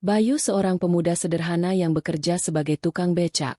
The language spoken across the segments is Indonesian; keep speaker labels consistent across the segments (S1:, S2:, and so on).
S1: Bayu seorang pemuda sederhana yang bekerja sebagai tukang becak,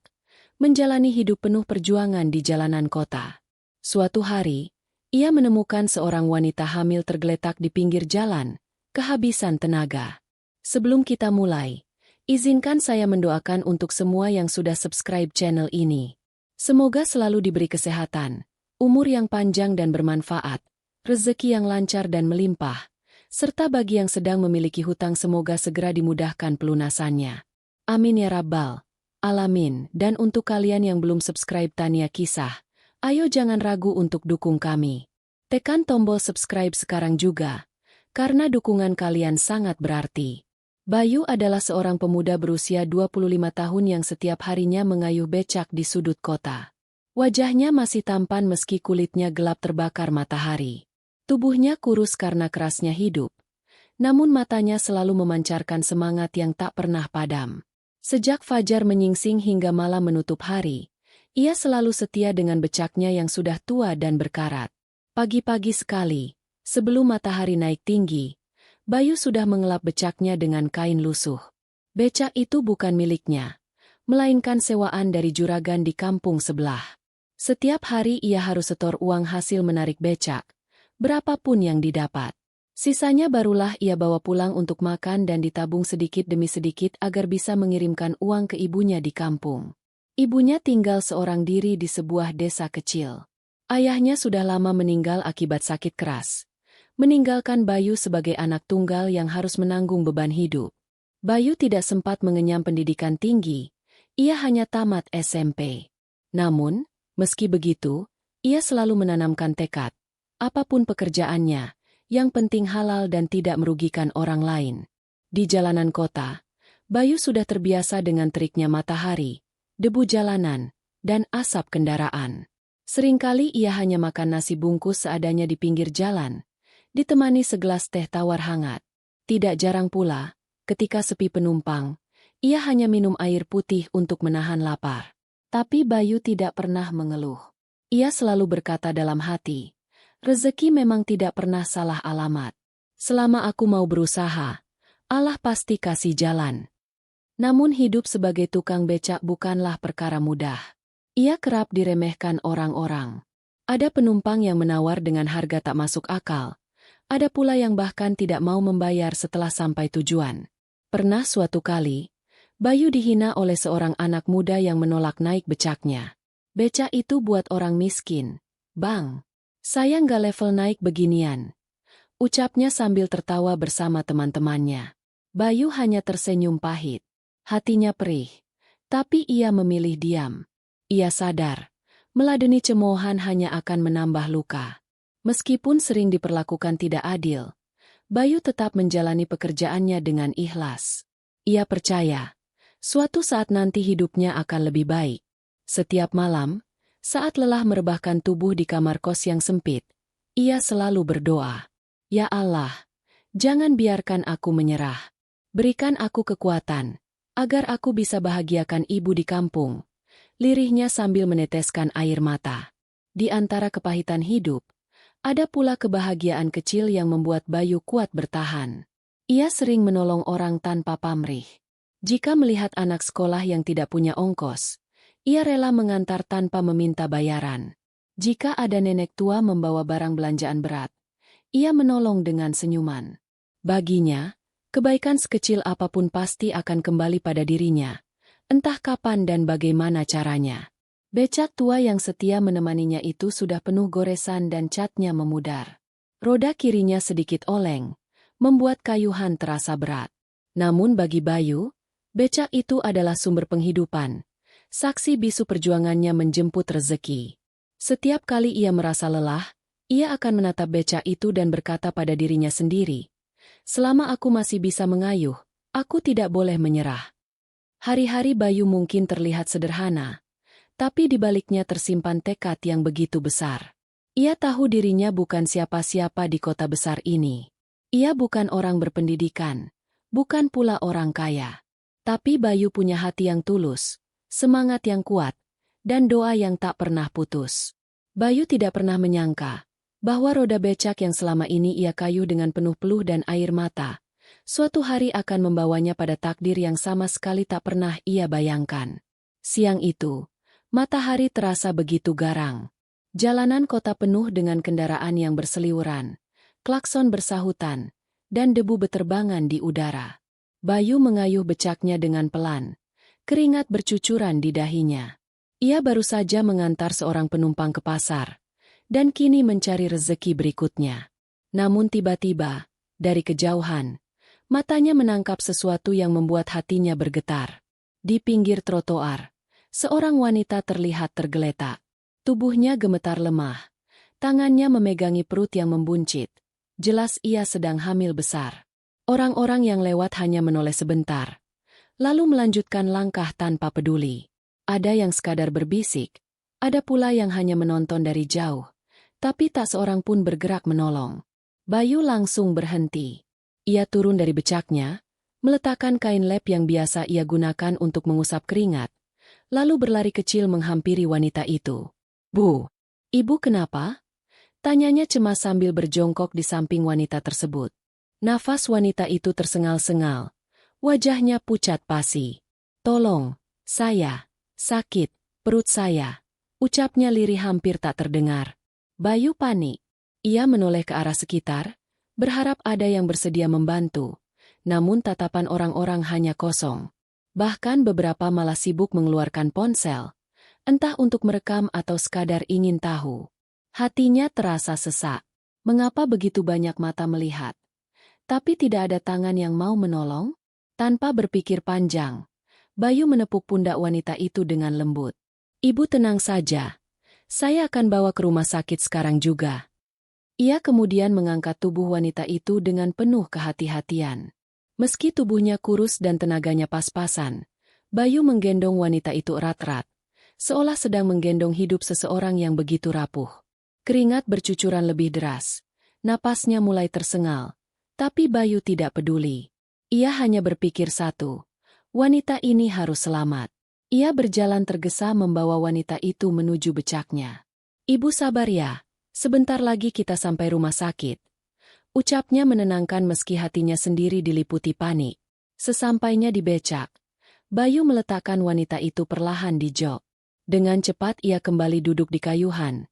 S1: menjalani hidup penuh perjuangan di jalanan kota. Suatu hari, ia menemukan seorang wanita hamil tergeletak di pinggir jalan, kehabisan tenaga. Sebelum kita mulai, izinkan saya mendoakan untuk semua yang sudah subscribe channel ini. Semoga selalu diberi kesehatan, umur yang panjang dan bermanfaat, rezeki yang lancar dan melimpah, serta bagi yang sedang memiliki hutang semoga segera dimudahkan pelunasannya. Amin ya Rabbal Alamin. Dan untuk kalian yang belum subscribe Tania Kisah, ayo jangan ragu untuk dukung kami. Tekan tombol subscribe sekarang juga, karena dukungan kalian sangat berarti. Bayu adalah seorang pemuda berusia 25 tahun yang setiap harinya mengayuh becak di sudut kota. Wajahnya masih tampan meski kulitnya gelap terbakar matahari. Tubuhnya kurus karena kerasnya hidup, namun matanya selalu memancarkan semangat yang tak pernah padam. Sejak fajar menyingsing hingga malam menutup hari, ia selalu setia dengan becaknya yang sudah tua dan berkarat. Pagi-pagi sekali, sebelum matahari naik tinggi, Bayu sudah mengelap becaknya dengan kain lusuh. Becak itu bukan miliknya, melainkan sewaan dari juragan di kampung sebelah. Setiap hari ia harus setor uang hasil menarik becak, berapapun yang didapat. Sisanya barulah ia bawa pulang untuk makan dan ditabung sedikit demi sedikit agar bisa mengirimkan uang ke ibunya di kampung. Ibunya tinggal seorang diri di sebuah desa kecil. Ayahnya sudah lama meninggal akibat sakit keras, meninggalkan Bayu sebagai anak tunggal yang harus menanggung beban hidup. Bayu tidak sempat mengenyam pendidikan tinggi, ia hanya tamat SMP. Namun, meski begitu, ia selalu menanamkan tekad. Apapun pekerjaannya, yang penting halal dan tidak merugikan orang lain. Di jalanan kota, Bayu sudah terbiasa dengan teriknya matahari, debu jalanan, dan asap kendaraan. Seringkali ia hanya makan nasi bungkus seadanya di pinggir jalan, ditemani segelas teh tawar hangat. Tidak jarang pula, ketika sepi penumpang, ia hanya minum air putih untuk menahan lapar. Tapi Bayu tidak pernah mengeluh. Ia selalu berkata dalam hati, rezeki memang tidak pernah salah alamat. Selama aku mau berusaha, Allah pasti kasih jalan. Namun hidup sebagai tukang becak bukanlah perkara mudah. Ia kerap diremehkan orang-orang. Ada penumpang yang menawar dengan harga tak masuk akal. Ada pula yang bahkan tidak mau membayar setelah sampai tujuan. Pernah suatu kali, Bayu dihina oleh seorang anak muda yang menolak naik becaknya. Becak itu buat orang miskin, Bang. Saya nggak level naik beginian, ucapnya sambil tertawa bersama teman-temannya. Bayu hanya tersenyum pahit. Hatinya perih, tapi ia memilih diam. Ia sadar, meladeni cemoohan hanya akan menambah luka. Meskipun sering diperlakukan tidak adil, Bayu tetap menjalani pekerjaannya dengan ikhlas. Ia percaya, suatu saat nanti hidupnya akan lebih baik. Setiap malam, saat lelah merebahkan tubuh di kamar kos yang sempit, ia selalu berdoa, "Ya Allah, jangan biarkan aku menyerah. Berikan aku kekuatan, agar aku bisa bahagiakan ibu di kampung." Lirihnya sambil meneteskan air mata. Di antara kepahitan hidup, ada pula kebahagiaan kecil yang membuat Bayu kuat bertahan. Ia sering menolong orang tanpa pamrih. Jika melihat anak sekolah yang tidak punya ongkos, ia rela mengantar tanpa meminta bayaran. Jika ada nenek tua membawa barang belanjaan berat, ia menolong dengan senyuman. Baginya, kebaikan sekecil apapun pasti akan kembali pada dirinya, entah kapan dan bagaimana caranya. Becak tua yang setia menemaninya itu sudah penuh goresan dan catnya memudar. Roda kirinya sedikit oleng, membuat kayuhan terasa berat. Namun bagi Bayu, becak itu adalah sumber penghidupan. Saksi bisu perjuangannya menjemput rezeki. Setiap kali ia merasa lelah, ia akan menatap becak itu dan berkata pada dirinya sendiri, "Selama aku masih bisa mengayuh, aku tidak boleh menyerah." Hari-hari Bayu mungkin terlihat sederhana, tapi di baliknya tersimpan tekad yang begitu besar. Ia tahu dirinya bukan siapa-siapa di kota besar ini. Ia bukan orang berpendidikan, bukan pula orang kaya. Tapi Bayu punya hati yang tulus, semangat yang kuat, dan doa yang tak pernah putus. Bayu tidak pernah menyangka bahwa roda becak yang selama ini ia kayuh dengan penuh peluh dan air mata, Suatu hari akan membawanya pada takdir yang sama sekali tak pernah ia bayangkan. Siang itu, matahari terasa begitu garang. Jalanan kota penuh dengan kendaraan yang berseliweran, klakson bersahutan, dan debu beterbangan di udara. Bayu mengayuh becaknya dengan pelan. Keringat bercucuran di dahinya. Ia baru saja mengantar seorang penumpang ke pasar, dan kini mencari rezeki berikutnya. Namun tiba-tiba, dari kejauhan, matanya menangkap sesuatu yang membuat hatinya bergetar. Di pinggir trotoar, seorang wanita terlihat tergeletak. Tubuhnya gemetar lemah. Tangannya memegangi perut yang membuncit. Jelas ia sedang hamil besar. Orang-orang yang lewat hanya menoleh sebentar, lalu melanjutkan langkah tanpa peduli. Ada yang sekadar berbisik, ada pula yang hanya menonton dari jauh, tapi tak seorang pun bergerak menolong. Bayu langsung berhenti. Ia turun dari becaknya, meletakkan kain lap yang biasa ia gunakan untuk mengusap keringat, lalu berlari kecil menghampiri wanita itu. "Bu, ibu kenapa?" tanyanya cemas sambil berjongkok di samping wanita tersebut. Nafas wanita itu tersengal-sengal, wajahnya pucat pasi. "Tolong, saya sakit, perut saya," ucapnya lirih hampir tak terdengar. Bayu panik. Ia menoleh ke arah sekitar, berharap ada yang bersedia membantu. Namun tatapan orang-orang hanya kosong. Bahkan beberapa malah sibuk mengeluarkan ponsel, entah untuk merekam atau sekadar ingin tahu. Hatinya terasa sesak. Mengapa begitu banyak mata melihat, tapi tidak ada tangan yang mau menolong? Tanpa berpikir panjang, Bayu menepuk pundak wanita itu dengan lembut. "Ibu tenang saja. Saya akan bawa ke rumah sakit sekarang juga." Ia kemudian mengangkat tubuh wanita itu dengan penuh kehati-hatian. Meski tubuhnya kurus dan tenaganya pas-pasan, Bayu menggendong wanita itu erat-erat, seolah sedang menggendong hidup seseorang yang begitu rapuh. Keringat bercucuran lebih deras. Napasnya mulai tersengal. Tapi Bayu tidak peduli. Ia hanya berpikir satu. Wanita ini harus selamat. Ia berjalan tergesa membawa wanita itu menuju becaknya. "Ibu sabar ya, sebentar lagi kita sampai rumah sakit," ucapnya menenangkan meski hatinya sendiri diliputi panik. Sesampainya di becak, Bayu meletakkan wanita itu perlahan di jok. Dengan cepat ia kembali duduk di kayuhan,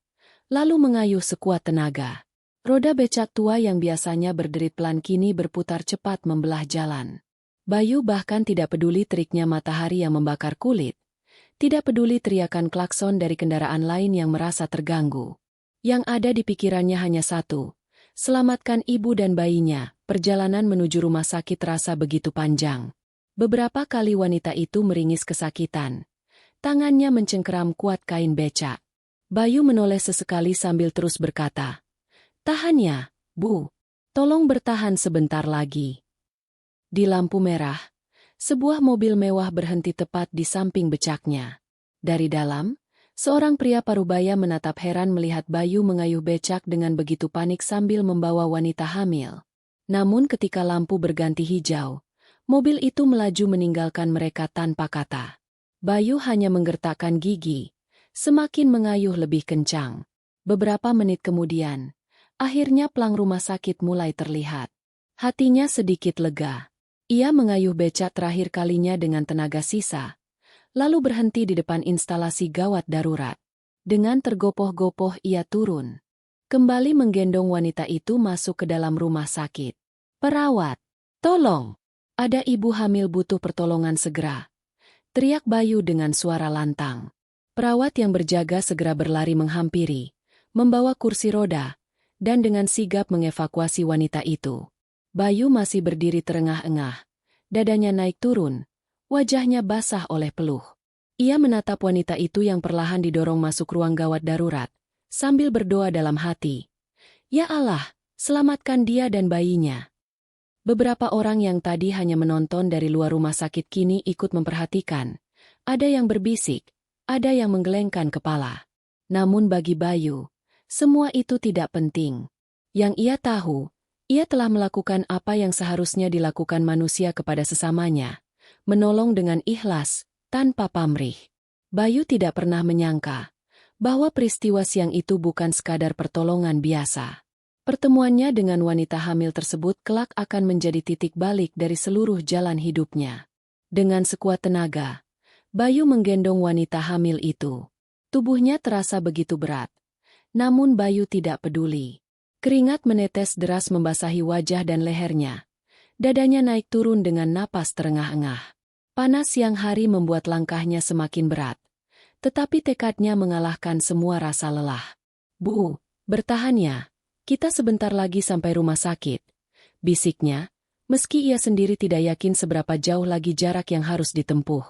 S1: lalu mengayuh sekuat tenaga. Roda becak tua yang biasanya berderit pelan kini berputar cepat membelah jalan. Bayu bahkan tidak peduli teriknya matahari yang membakar kulit. Tidak peduli teriakan klakson dari kendaraan lain yang merasa terganggu. Yang ada di pikirannya hanya satu. Selamatkan ibu dan bayinya. Perjalanan menuju rumah sakit terasa begitu panjang. Beberapa kali wanita itu meringis kesakitan. Tangannya mencengkeram kuat kain becak. Bayu menoleh sesekali sambil terus berkata, "Tahan ya, Bu. Tolong bertahan sebentar lagi." Di lampu merah, sebuah mobil mewah berhenti tepat di samping becaknya. Dari dalam, seorang pria parubaya menatap heran melihat Bayu mengayuh becak dengan begitu panik sambil membawa wanita hamil. Namun ketika lampu berganti hijau, mobil itu melaju meninggalkan mereka tanpa kata. Bayu hanya menggertakkan gigi, semakin mengayuh lebih kencang. Beberapa menit kemudian, akhirnya pelang rumah sakit mulai terlihat. Hatinya sedikit lega. Ia mengayuh becak terakhir kalinya dengan tenaga sisa, lalu berhenti di depan instalasi gawat darurat. Dengan tergopoh-gopoh ia turun. Kembali menggendong wanita itu masuk ke dalam rumah sakit. "Perawat, tolong! Ada ibu hamil butuh pertolongan segera," teriak Bayu dengan suara lantang. Perawat yang berjaga segera berlari menghampiri, membawa kursi roda, dan dengan sigap mengevakuasi wanita itu. Bayu masih berdiri terengah-engah, dadanya naik turun, wajahnya basah oleh peluh. Ia menatap wanita itu yang perlahan didorong masuk ruang gawat darurat, sambil berdoa dalam hati. "Ya Allah, selamatkan dia dan bayinya." Beberapa orang yang tadi hanya menonton dari luar rumah sakit kini ikut memperhatikan. Ada yang berbisik, ada yang menggelengkan kepala. Namun bagi Bayu, semua itu tidak penting. Yang ia tahu, ia telah melakukan apa yang seharusnya dilakukan manusia kepada sesamanya, menolong dengan ikhlas, tanpa pamrih. Bayu tidak pernah menyangka bahwa peristiwa siang itu bukan sekadar pertolongan biasa. Pertemuannya dengan wanita hamil tersebut kelak akan menjadi titik balik dari seluruh jalan hidupnya. Dengan sekuat tenaga, Bayu menggendong wanita hamil itu. Tubuhnya terasa begitu berat. Namun Bayu tidak peduli. Keringat menetes deras membasahi wajah dan lehernya. Dadanya naik turun dengan napas terengah-engah. Panas siang hari membuat langkahnya semakin berat. Tetapi tekadnya mengalahkan semua rasa lelah. "Bu, bertahan ya. Kita sebentar lagi sampai rumah sakit," bisiknya, meski ia sendiri tidak yakin seberapa jauh lagi jarak yang harus ditempuh.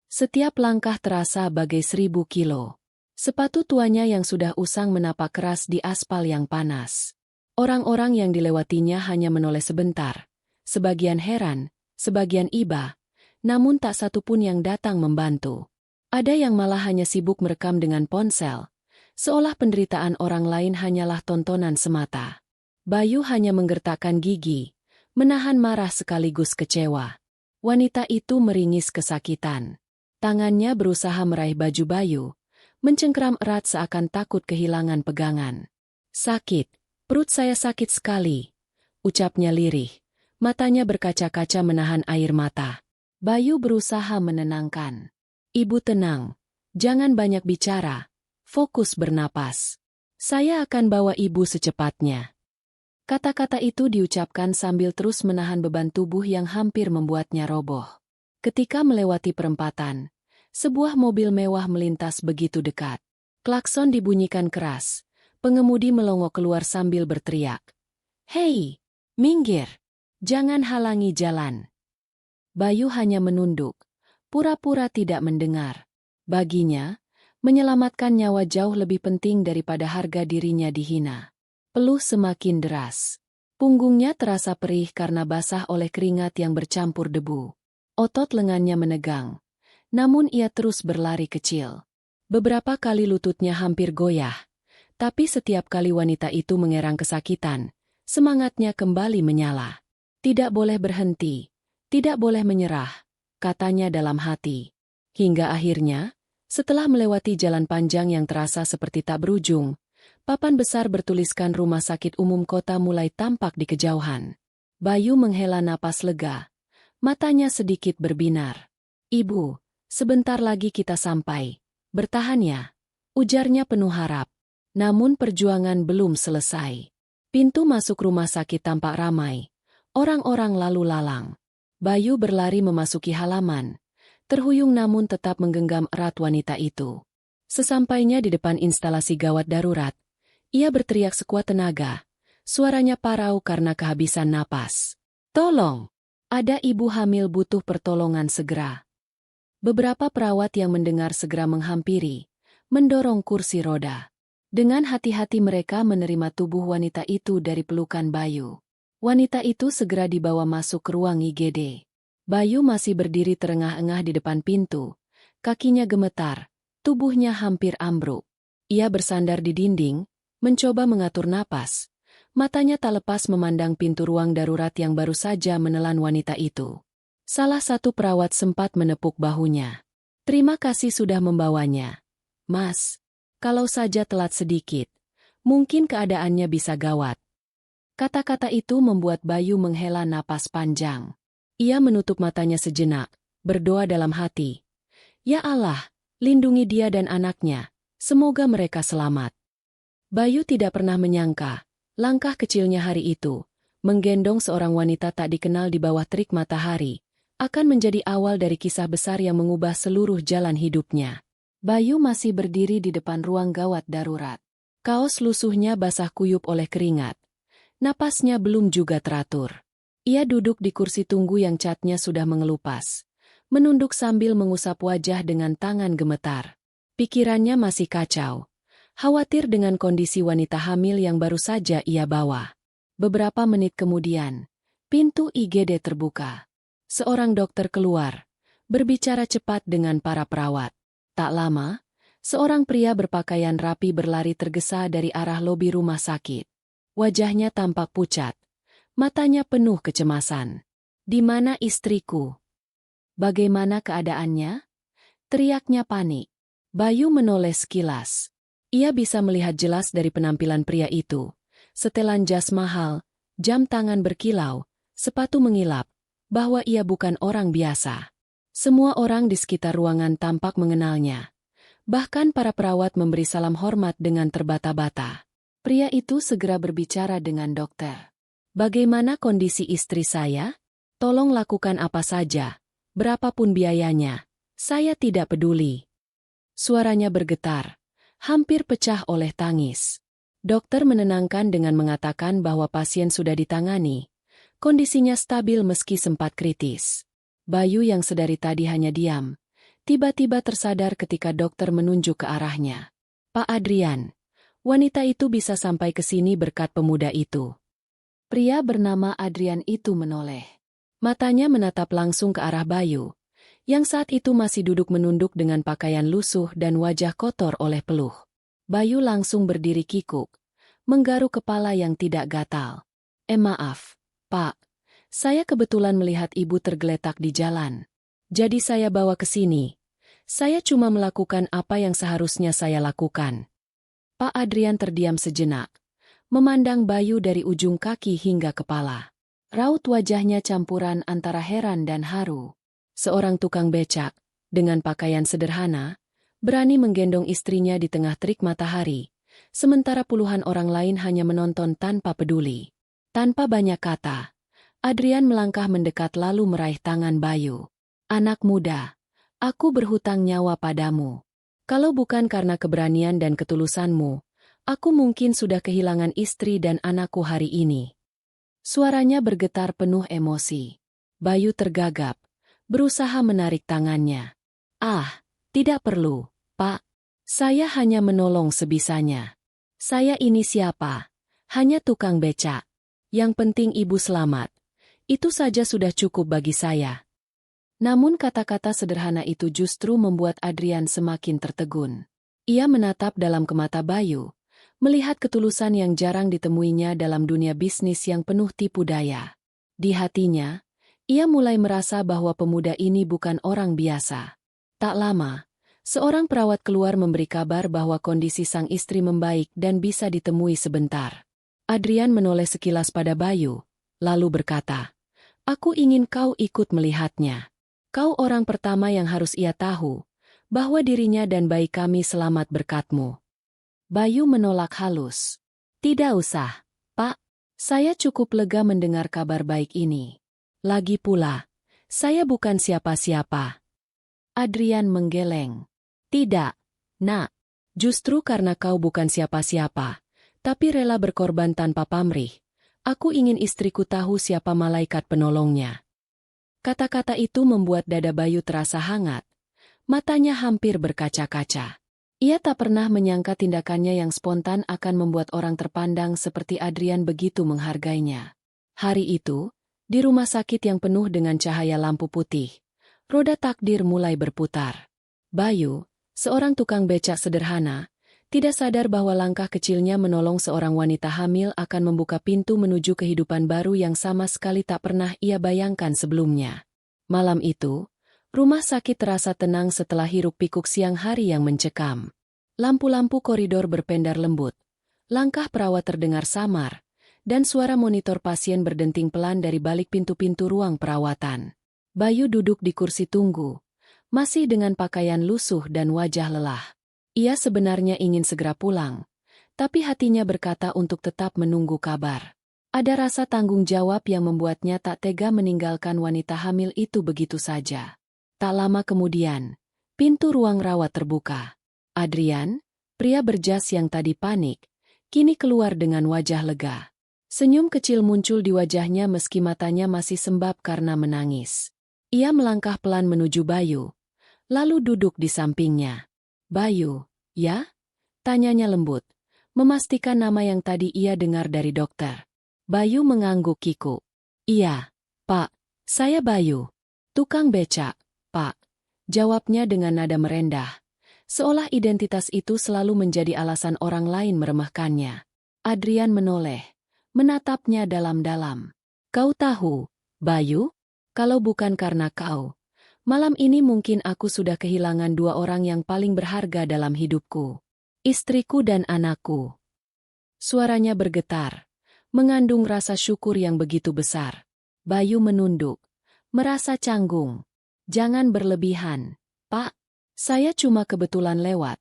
S1: Setiap langkah terasa bagai 1000 kilo. Sepatu tuanya yang sudah usang menapak keras di aspal yang panas. Orang-orang yang dilewatinya hanya menoleh sebentar. Sebagian heran, sebagian iba, namun tak satu pun yang datang membantu. Ada yang malah hanya sibuk merekam dengan ponsel, seolah penderitaan orang lain hanyalah tontonan semata. Bayu hanya menggertakkan gigi, menahan marah sekaligus kecewa. Wanita itu meringis kesakitan. Tangannya berusaha meraih baju Bayu, mencengkeram erat seakan takut kehilangan pegangan. "Sakit, perut saya sakit sekali," ucapnya lirih. Matanya berkaca-kaca menahan air mata. Bayu berusaha menenangkan. "Ibu tenang, jangan banyak bicara. Fokus bernapas. Saya akan bawa ibu secepatnya." Kata-kata itu diucapkan sambil terus menahan beban tubuh yang hampir membuatnya roboh. Ketika melewati perempatan, sebuah mobil mewah melintas begitu dekat. Klakson dibunyikan keras. Pengemudi melongo keluar sambil berteriak, "Hei, minggir! Jangan halangi jalan." Bayu hanya menunduk, pura-pura tidak mendengar. Baginya, menyelamatkan nyawa jauh lebih penting daripada harga dirinya dihina. Peluh semakin deras. Punggungnya terasa perih karena basah oleh keringat yang bercampur debu. Otot lengannya menegang. Namun ia terus berlari kecil. Beberapa kali lututnya hampir goyah. Tapi setiap kali wanita itu mengerang kesakitan, semangatnya kembali menyala. "Tidak boleh berhenti, tidak boleh menyerah," katanya dalam hati. Hingga akhirnya, setelah melewati jalan panjang yang terasa seperti tak berujung, papan besar bertuliskan Rumah Sakit Umum Kota mulai tampak di kejauhan. Bayu menghela napas lega. Matanya sedikit berbinar. "Ibu, sebentar lagi kita sampai. Bertahan ya," ujarnya penuh harap. Namun perjuangan belum selesai. Pintu masuk rumah sakit tampak ramai. Orang-orang lalu lalang. Bayu berlari memasuki halaman. Terhuyung namun tetap menggenggam erat wanita itu. Sesampainya di depan instalasi gawat darurat, ia berteriak sekuat tenaga. Suaranya parau karena kehabisan napas. "Tolong! Ada ibu hamil butuh pertolongan segera." Beberapa perawat yang mendengar segera menghampiri, mendorong kursi roda. Dengan hati-hati mereka menerima tubuh wanita itu dari pelukan Bayu. Wanita itu segera dibawa masuk ke ruang IGD. Bayu masih berdiri terengah-engah di depan pintu. Kakinya gemetar, tubuhnya hampir ambruk. Ia bersandar di dinding, mencoba mengatur napas. Matanya tak lepas memandang pintu ruang darurat yang baru saja menelan wanita itu. Salah satu perawat sempat menepuk bahunya. "Terima kasih sudah membawanya, Mas. Kalau saja telat sedikit, mungkin keadaannya bisa gawat." Kata-kata itu membuat Bayu menghela napas panjang. Ia menutup matanya sejenak, berdoa dalam hati. "Ya Allah, lindungi dia dan anaknya, semoga mereka selamat." Bayu tidak pernah menyangka, langkah kecilnya hari itu, menggendong seorang wanita tak dikenal di bawah terik matahari, akan menjadi awal dari kisah besar yang mengubah seluruh jalan hidupnya. Bayu masih berdiri di depan ruang gawat darurat. Kaos lusuhnya basah kuyup oleh keringat. Napasnya belum juga teratur. Ia duduk di kursi tunggu yang catnya sudah mengelupas. Menunduk sambil mengusap wajah dengan tangan gemetar. Pikirannya masih kacau. Khawatir dengan kondisi wanita hamil yang baru saja ia bawa. Beberapa menit kemudian, pintu IGD terbuka. Seorang dokter keluar, berbicara cepat dengan para perawat. Tak lama, seorang pria berpakaian rapi berlari tergesa dari arah lobi rumah sakit. Wajahnya tampak pucat. Matanya penuh kecemasan. "Di mana istriku? Bagaimana keadaannya?" teriaknya panik. Bayu menoleh sekilas. Ia bisa melihat jelas dari penampilan pria itu. Setelan jas mahal, jam tangan berkilau, sepatu mengilap, bahwa ia bukan orang biasa. Semua orang di sekitar ruangan tampak mengenalnya. Bahkan para perawat memberi salam hormat dengan terbata-bata. Pria itu segera berbicara dengan dokter. Bagaimana kondisi istri saya? Tolong lakukan apa saja, berapapun biayanya. Saya tidak peduli. Suaranya bergetar, hampir pecah oleh tangis. Dokter menenangkan dengan mengatakan bahwa pasien sudah ditangani. Kondisinya stabil meski sempat kritis. Bayu yang sedari tadi hanya diam, tiba-tiba tersadar ketika dokter menunjuk ke arahnya. Pak Adrian, wanita itu bisa sampai ke sini berkat pemuda itu. Pria bernama Adrian itu menoleh. Matanya menatap langsung ke arah Bayu, yang saat itu masih duduk menunduk dengan pakaian lusuh dan wajah kotor oleh peluh. Bayu langsung berdiri kikuk, menggaruk kepala yang tidak gatal. Maaf, Pak. Saya kebetulan melihat ibu tergeletak di jalan. Jadi saya bawa ke sini. Saya cuma melakukan apa yang seharusnya saya lakukan. Pak Adrian terdiam sejenak, memandang Bayu dari ujung kaki hingga kepala. Raut wajahnya campuran antara heran dan haru. Seorang tukang becak, dengan pakaian sederhana, berani menggendong istrinya di tengah terik matahari, sementara puluhan orang lain hanya menonton tanpa peduli. Tanpa banyak kata, Adrian melangkah mendekat lalu meraih tangan Bayu. Anak muda, aku berhutang nyawa padamu. Kalau bukan karena keberanian dan ketulusanmu, aku mungkin sudah kehilangan istri dan anakku hari ini. Suaranya bergetar penuh emosi. Bayu tergagap, berusaha menarik tangannya. Ah, tidak perlu, Pak. Saya hanya menolong sebisanya. Saya ini siapa? Hanya tukang becak. Yang penting ibu selamat. Itu saja sudah cukup bagi saya. Namun kata-kata sederhana itu justru membuat Adrian semakin tertegun. Ia menatap dalam mata Bayu, melihat ketulusan yang jarang ditemuinya dalam dunia bisnis yang penuh tipu daya. Di hatinya, ia mulai merasa bahwa pemuda ini bukan orang biasa. Tak lama, seorang perawat keluar memberi kabar bahwa kondisi sang istri membaik dan bisa ditemui sebentar. Adrian menoleh sekilas pada Bayu, lalu berkata, "Aku ingin kau ikut melihatnya. Kau orang pertama yang harus ia tahu, bahwa dirinya dan bayi kami selamat berkatmu." Bayu menolak halus. "Tidak usah, Pak. Saya cukup lega mendengar kabar baik ini. Lagi pula, saya bukan siapa-siapa." Adrian menggeleng. "Tidak, Nak. Justru karena kau bukan siapa-siapa, tapi rela berkorban tanpa pamrih, aku ingin istriku tahu siapa malaikat penolongnya." Kata-kata itu membuat dada Bayu terasa hangat. Matanya hampir berkaca-kaca. Ia tak pernah menyangka tindakannya yang spontan akan membuat orang terpandang seperti Adrian begitu menghargainya. Hari itu, di rumah sakit yang penuh dengan cahaya lampu putih, roda takdir mulai berputar. Bayu, seorang tukang becak sederhana, tidak sadar bahwa langkah kecilnya menolong seorang wanita hamil akan membuka pintu menuju kehidupan baru yang sama sekali tak pernah ia bayangkan sebelumnya. Malam itu, rumah sakit terasa tenang setelah hiruk-pikuk siang hari yang mencekam. Lampu-lampu koridor berpendar lembut, langkah perawat terdengar samar, dan suara monitor pasien berdenting pelan dari balik pintu-pintu ruang perawatan. Bayu duduk di kursi tunggu, masih dengan pakaian lusuh dan wajah lelah. Ia sebenarnya ingin segera pulang, tapi hatinya berkata untuk tetap menunggu kabar. Ada rasa tanggung jawab yang membuatnya tak tega meninggalkan wanita hamil itu begitu saja. Tak lama kemudian, pintu ruang rawat terbuka. Adrian, pria berjas yang tadi panik, kini keluar dengan wajah lega. Senyum kecil muncul di wajahnya meski matanya masih sembab karena menangis. Ia melangkah pelan menuju Bayu, lalu duduk di sampingnya. "Bayu, ya?" tanyanya lembut, memastikan nama yang tadi ia dengar dari dokter. Bayu mengangguk kikuk. "Iya, Pak, saya Bayu. Tukang becak, Pak," jawabnya dengan nada merendah, seolah identitas itu selalu menjadi alasan orang lain meremehkannya. Adrian menoleh, menatapnya dalam-dalam. "Kau tahu, Bayu, kalau bukan karena kau, malam ini mungkin aku sudah kehilangan dua orang yang paling berharga dalam hidupku. Istriku dan anakku." Suaranya bergetar, mengandung rasa syukur yang begitu besar. Bayu menunduk, merasa canggung. Jangan berlebihan, Pak. Saya cuma kebetulan lewat,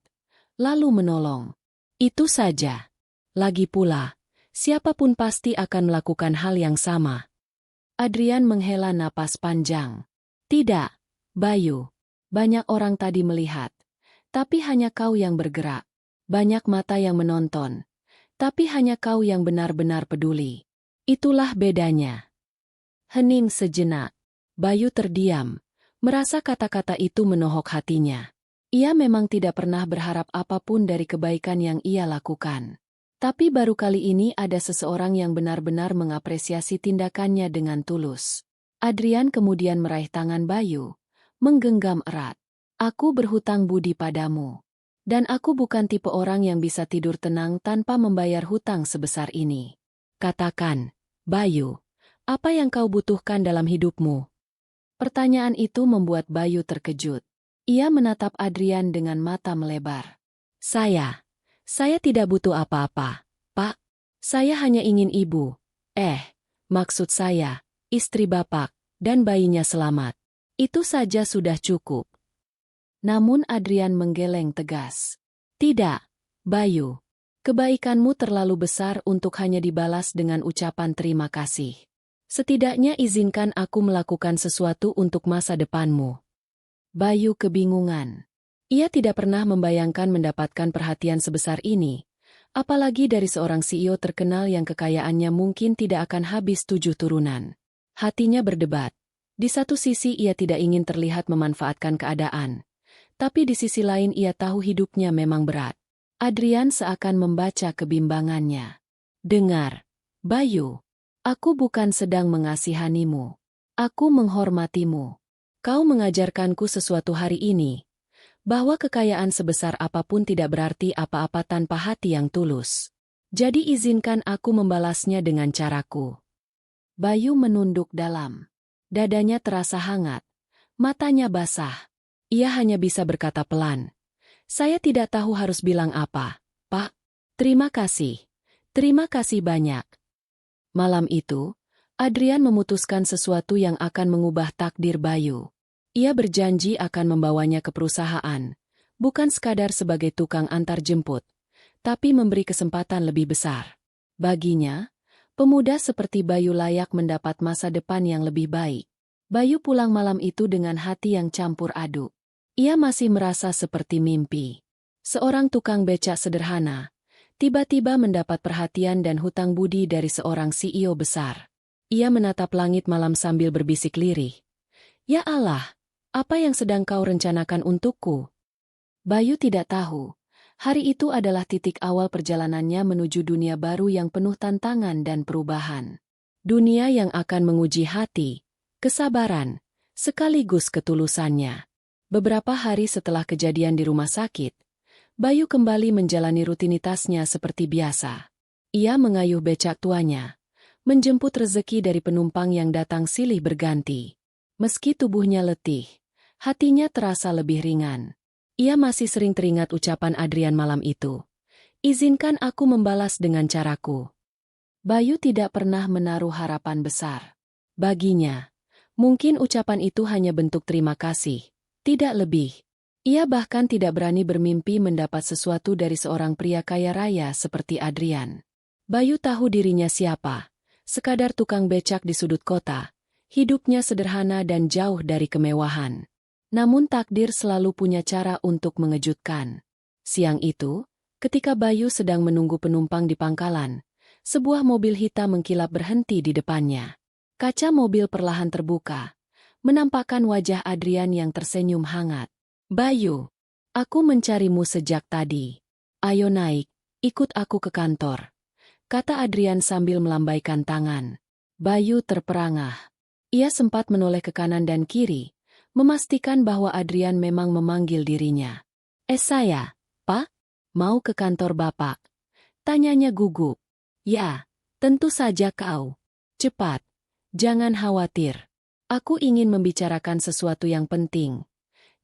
S1: lalu menolong. Itu saja. Lagi pula, siapapun pasti akan melakukan hal yang sama. Adrian menghela napas panjang. Tidak, Bayu. Banyak orang tadi melihat, tapi hanya kau yang bergerak. Banyak mata yang menonton, tapi hanya kau yang benar-benar peduli. Itulah bedanya. Hening sejenak. Bayu terdiam, merasa kata-kata itu menohok hatinya. Ia memang tidak pernah berharap apapun dari kebaikan yang ia lakukan. Tapi baru kali ini ada seseorang yang benar-benar mengapresiasi tindakannya dengan tulus. Adrian kemudian meraih tangan Bayu, menggenggam erat. Aku berhutang budi padamu. Dan aku bukan tipe orang yang bisa tidur tenang tanpa membayar hutang sebesar ini. Katakan, Bayu, apa yang kau butuhkan dalam hidupmu? Pertanyaan itu membuat Bayu terkejut. Ia menatap Adrian dengan mata melebar. Saya tidak butuh apa-apa, Pak. Saya hanya ingin ibu. Maksud saya, istri Bapak, dan bayinya selamat. Itu saja sudah cukup. Namun Adrian menggeleng tegas. Tidak, Bayu. Kebaikanmu terlalu besar untuk hanya dibalas dengan ucapan terima kasih. Setidaknya izinkan aku melakukan sesuatu untuk masa depanmu. Bayu kebingungan. Ia tidak pernah membayangkan mendapatkan perhatian sebesar ini, apalagi dari seorang CEO terkenal yang kekayaannya mungkin tidak akan habis 7 turunan. Hatinya berdebat. Di satu sisi ia tidak ingin terlihat memanfaatkan keadaan. Tapi di sisi lain ia tahu hidupnya memang berat. Adrian seakan membaca kebimbangannya. Dengar, Bayu, aku bukan sedang mengasihanimu. Aku menghormatimu. Kau mengajarkanku sesuatu hari ini, bahwa kekayaan sebesar apapun tidak berarti apa-apa tanpa hati yang tulus. Jadi izinkan aku membalasnya dengan caraku. Bayu menunduk dalam. Dadanya terasa hangat, matanya basah. Ia hanya bisa berkata pelan. Saya tidak tahu harus bilang apa, Pak. Terima kasih. Terima kasih banyak. Malam itu, Adrian memutuskan sesuatu yang akan mengubah takdir Bayu. Ia berjanji akan membawanya ke perusahaan, bukan sekadar sebagai tukang antar jemput, tapi memberi kesempatan lebih besar. Baginya, pemuda seperti Bayu layak mendapat masa depan yang lebih baik. Bayu pulang malam itu dengan hati yang campur aduk. Ia masih merasa seperti mimpi. Seorang tukang becak sederhana, tiba-tiba mendapat perhatian dan hutang budi dari seorang CEO besar. Ia menatap langit malam sambil berbisik lirih. Ya Allah, apa yang sedang kau rencanakan untukku? Bayu tidak tahu. Hari itu adalah titik awal perjalanannya menuju dunia baru yang penuh tantangan dan perubahan. Dunia yang akan menguji hati, kesabaran, sekaligus ketulusannya. Beberapa hari setelah kejadian di rumah sakit, Bayu kembali menjalani rutinitasnya seperti biasa. Ia mengayuh becak tuanya, menjemput rezeki dari penumpang yang datang silih berganti. Meski tubuhnya letih, hatinya terasa lebih ringan. Ia masih sering teringat ucapan Adrian malam itu. Izinkan aku membalas dengan caraku. Bayu tidak pernah menaruh harapan besar. Baginya, mungkin ucapan itu hanya bentuk terima kasih. Tidak lebih. Ia bahkan tidak berani bermimpi mendapat sesuatu dari seorang pria kaya raya seperti Adrian. Bayu tahu dirinya siapa. Sekadar tukang becak di sudut kota. Hidupnya sederhana dan jauh dari kemewahan. Namun takdir selalu punya cara untuk mengejutkan. Siang itu, ketika Bayu sedang menunggu penumpang di pangkalan, sebuah mobil hitam mengkilap berhenti di depannya. Kaca mobil perlahan terbuka, menampakkan wajah Adrian yang tersenyum hangat. Bayu, aku mencarimu sejak tadi. Ayo naik, ikut aku ke kantor, kata Adrian sambil melambaikan tangan. Bayu terperangah. Ia sempat menoleh ke kanan dan kiri, memastikan bahwa Adrian memang memanggil dirinya. Saya, Pak, mau ke kantor Bapak? Tanyanya gugup. Ya, tentu saja kau. Cepat, jangan khawatir. Aku ingin membicarakan sesuatu yang penting.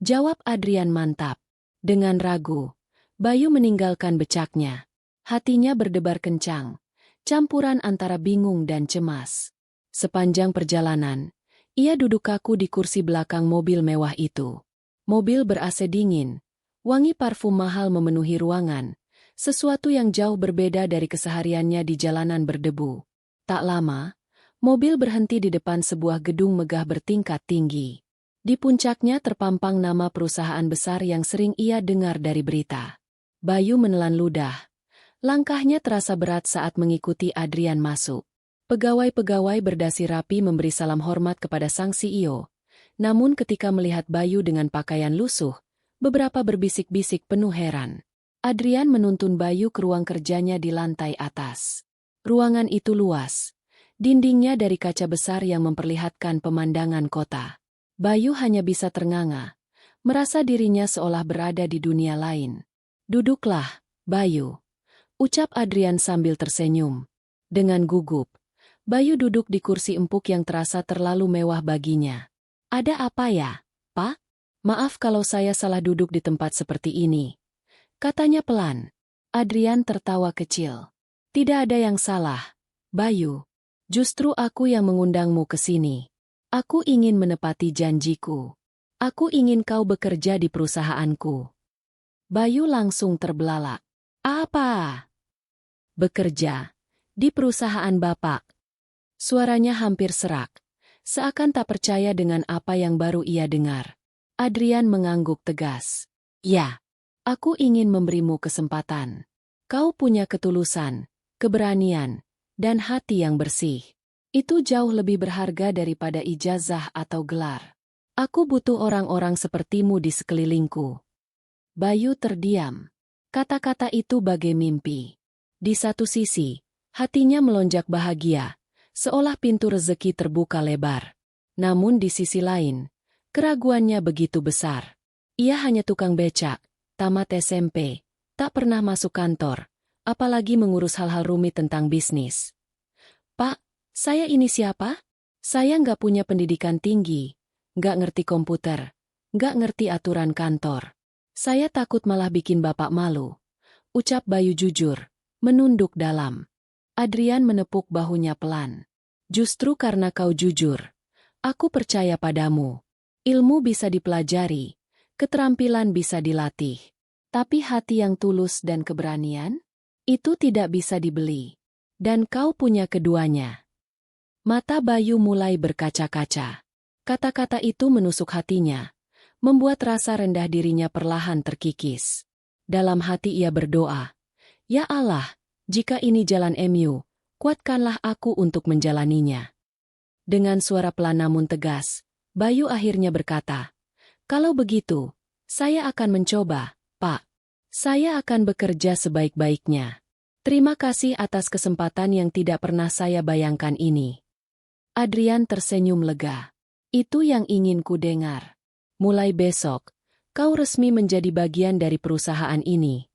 S1: Jawab Adrian mantap. Dengan ragu, Bayu meninggalkan becaknya. Hatinya berdebar kencang. campuran antara bingung dan cemas. Sepanjang perjalanan, ia duduk kaku di kursi belakang mobil mewah itu. Mobil ber-AC dingin, wangi parfum mahal memenuhi ruangan, sesuatu yang jauh berbeda dari kesehariannya di jalanan berdebu. Tak lama, mobil berhenti di depan sebuah gedung megah bertingkat tinggi. Di puncaknya terpampang nama perusahaan besar yang sering ia dengar dari berita. Bayu menelan ludah. Langkahnya terasa berat saat mengikuti Adrian masuk. Pegawai-pegawai berdasi rapi memberi salam hormat kepada sang CEO. Namun ketika melihat Bayu dengan pakaian lusuh, beberapa berbisik-bisik penuh heran. Adrian menuntun Bayu ke ruang kerjanya di lantai atas. Ruangan itu luas. Dindingnya dari kaca besar yang memperlihatkan pemandangan kota. Bayu hanya bisa ternganga, merasa dirinya seolah berada di dunia lain. "Duduklah, Bayu," ucap Adrian sambil tersenyum. Dengan gugup, Bayu duduk di kursi empuk yang terasa terlalu mewah baginya. "Ada apa ya, Pak? Maaf kalau saya salah duduk di tempat seperti ini," katanya pelan. Adrian tertawa kecil. "Tidak ada yang salah, Bayu. Justru aku yang mengundangmu ke sini. Aku ingin menepati janjiku. Aku ingin kau bekerja di perusahaanku." Bayu langsung terbelalak. "Apa? Bekerja di perusahaan Bapak?" Suaranya hampir serak, seakan tak percaya dengan apa yang baru ia dengar. Adrian mengangguk tegas. "Ya, aku ingin memberimu kesempatan. Kau punya ketulusan, keberanian, dan hati yang bersih. Itu jauh lebih berharga daripada ijazah atau gelar. Aku butuh orang-orang sepertimu di sekelilingku." Bayu terdiam. Kata-kata itu bagai mimpi. Di satu sisi, hatinya melonjak bahagia, seolah pintu rezeki terbuka lebar. Namun di sisi lain, keraguannya begitu besar. Ia hanya tukang becak, tamat SMP, tak pernah masuk kantor, apalagi mengurus hal-hal rumit tentang bisnis. "Pak, saya ini siapa? Saya nggak punya pendidikan tinggi, nggak ngerti komputer, nggak ngerti aturan kantor. Saya takut malah bikin Bapak malu," ucap Bayu jujur, menunduk dalam. Adrian menepuk bahunya pelan. "Justru karena kau jujur, aku percaya padamu. Ilmu bisa dipelajari, keterampilan bisa dilatih. Tapi hati yang tulus dan keberanian? Itu tidak bisa dibeli. Dan kau punya keduanya." Mata Bayu mulai berkaca-kaca. Kata-kata itu menusuk hatinya, membuat rasa rendah dirinya perlahan terkikis. Dalam hati ia berdoa, "Ya Allah, jika ini jalan MU, kuatkanlah aku untuk menjalaninya." Dengan suara pelan namun tegas, Bayu akhirnya berkata, "Kalau begitu, saya akan mencoba, Pak. Saya akan bekerja sebaik-baiknya. Terima kasih atas kesempatan yang tidak pernah saya bayangkan ini." Adrian tersenyum lega. "Itu yang ingin ku dengar. Mulai besok, kau resmi menjadi bagian dari perusahaan ini."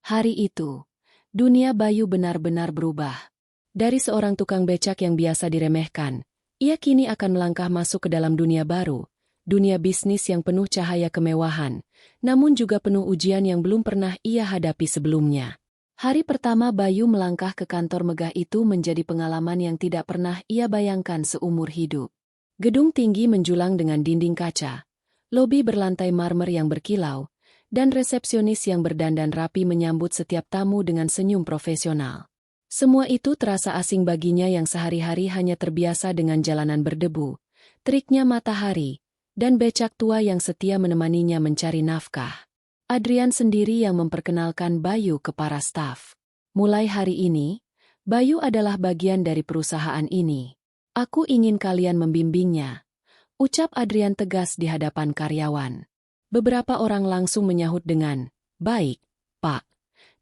S1: Hari itu, dunia Bayu benar-benar berubah. Dari seorang tukang becak yang biasa diremehkan, ia kini akan melangkah masuk ke dalam dunia baru, dunia bisnis yang penuh cahaya kemewahan, namun juga penuh ujian yang belum pernah ia hadapi sebelumnya. Hari pertama Bayu melangkah ke kantor megah itu menjadi pengalaman yang tidak pernah ia bayangkan seumur hidup. Gedung tinggi menjulang dengan dinding kaca, lobi berlantai marmer yang berkilau, dan resepsionis yang berdandan rapi menyambut setiap tamu dengan senyum profesional. Semua itu terasa asing baginya yang sehari-hari hanya terbiasa dengan jalanan berdebu, teriknya matahari, dan becak tua yang setia menemaninya mencari nafkah. Adrian sendiri yang memperkenalkan Bayu ke para staf. "Mulai hari ini, Bayu adalah bagian dari perusahaan ini. Aku ingin kalian membimbingnya," ucap Adrian tegas di hadapan karyawan. Beberapa orang langsung menyahut dengan, "Baik, Pak."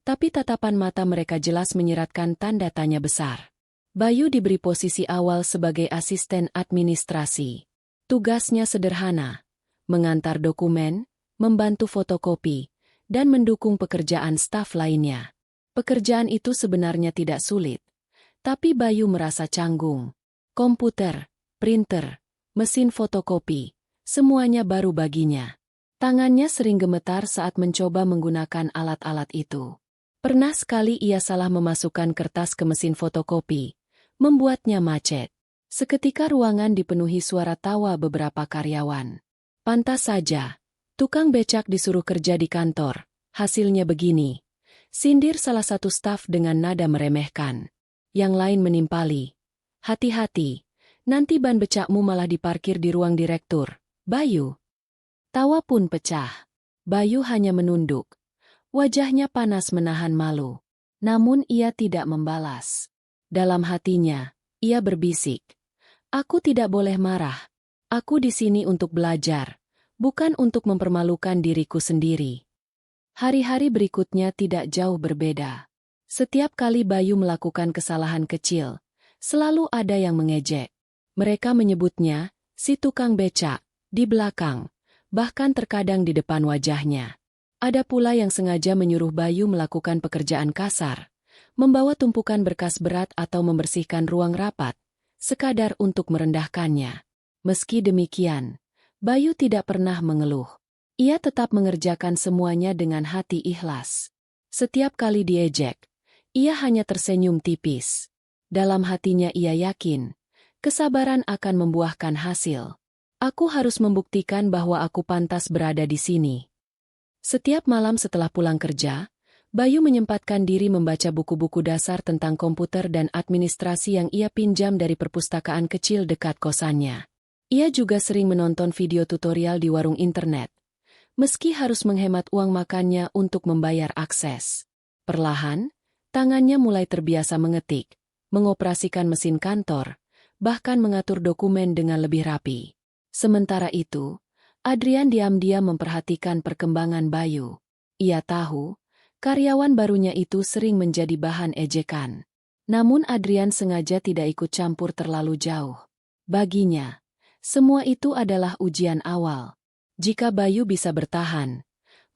S1: Tapi tatapan mata mereka jelas menyiratkan tanda tanya besar. Bayu diberi posisi awal sebagai asisten administrasi. Tugasnya sederhana, mengantar dokumen, membantu fotokopi, dan mendukung pekerjaan staf lainnya. Pekerjaan itu sebenarnya tidak sulit, tapi Bayu merasa canggung. Komputer, printer, mesin fotokopi, semuanya baru baginya. Tangannya sering gemetar saat mencoba menggunakan alat-alat itu. Pernah sekali ia salah memasukkan kertas ke mesin fotokopi, membuatnya macet. Seketika ruangan dipenuhi suara tawa beberapa karyawan. Pantas saja, tukang becak disuruh kerja di kantor, hasilnya begini. Sindir salah satu staf dengan nada meremehkan. Yang lain menimpali. Hati-hati, nanti ban becakmu malah diparkir di ruang direktur, Bayu. Tawa pun pecah. Bayu hanya menunduk. Wajahnya panas menahan malu. Namun ia tidak membalas. Dalam hatinya, ia berbisik. Aku tidak boleh marah. Aku di sini untuk belajar, bukan untuk mempermalukan diriku sendiri. Hari-hari berikutnya tidak jauh berbeda. Setiap kali Bayu melakukan kesalahan kecil, selalu ada yang mengejek. Mereka menyebutnya, si tukang becak, di belakang, bahkan terkadang di depan wajahnya. Ada pula yang sengaja menyuruh Bayu melakukan pekerjaan kasar, membawa tumpukan berkas berat atau membersihkan ruang rapat, sekadar untuk merendahkannya. Meski demikian, Bayu tidak pernah mengeluh. Ia tetap mengerjakan semuanya dengan hati ikhlas. Setiap kali diejek, ia hanya tersenyum tipis. Dalam hatinya ia yakin, kesabaran akan membuahkan hasil. Aku harus membuktikan bahwa aku pantas berada di sini. Setiap malam setelah pulang kerja, Bayu menyempatkan diri membaca buku-buku dasar tentang komputer dan administrasi yang ia pinjam dari perpustakaan kecil dekat kosannya. Ia juga sering menonton video tutorial di warung internet, meski harus menghemat uang makannya untuk membayar akses. Perlahan, tangannya mulai terbiasa mengetik, mengoperasikan mesin kantor, bahkan mengatur dokumen dengan lebih rapi. Sementara itu, Adrian diam-diam memperhatikan perkembangan Bayu. Ia tahu, karyawan barunya itu sering menjadi bahan ejekan. Namun Adrian sengaja tidak ikut campur terlalu jauh. Baginya, semua itu adalah ujian awal. Jika Bayu bisa bertahan,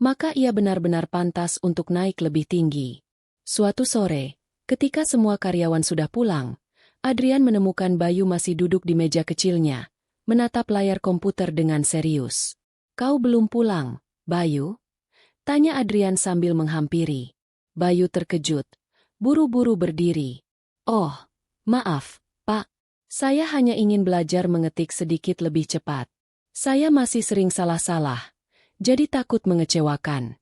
S1: maka ia benar-benar pantas untuk naik lebih tinggi. Suatu sore, ketika semua karyawan sudah pulang, Adrian menemukan Bayu masih duduk di meja kecilnya, menatap layar komputer dengan serius. Kau belum pulang, Bayu? Tanya Adrian sambil menghampiri. Bayu terkejut, buru-buru berdiri. Oh, maaf, Pak. Saya hanya ingin belajar mengetik sedikit lebih cepat. Saya masih sering salah-salah, jadi takut mengecewakan.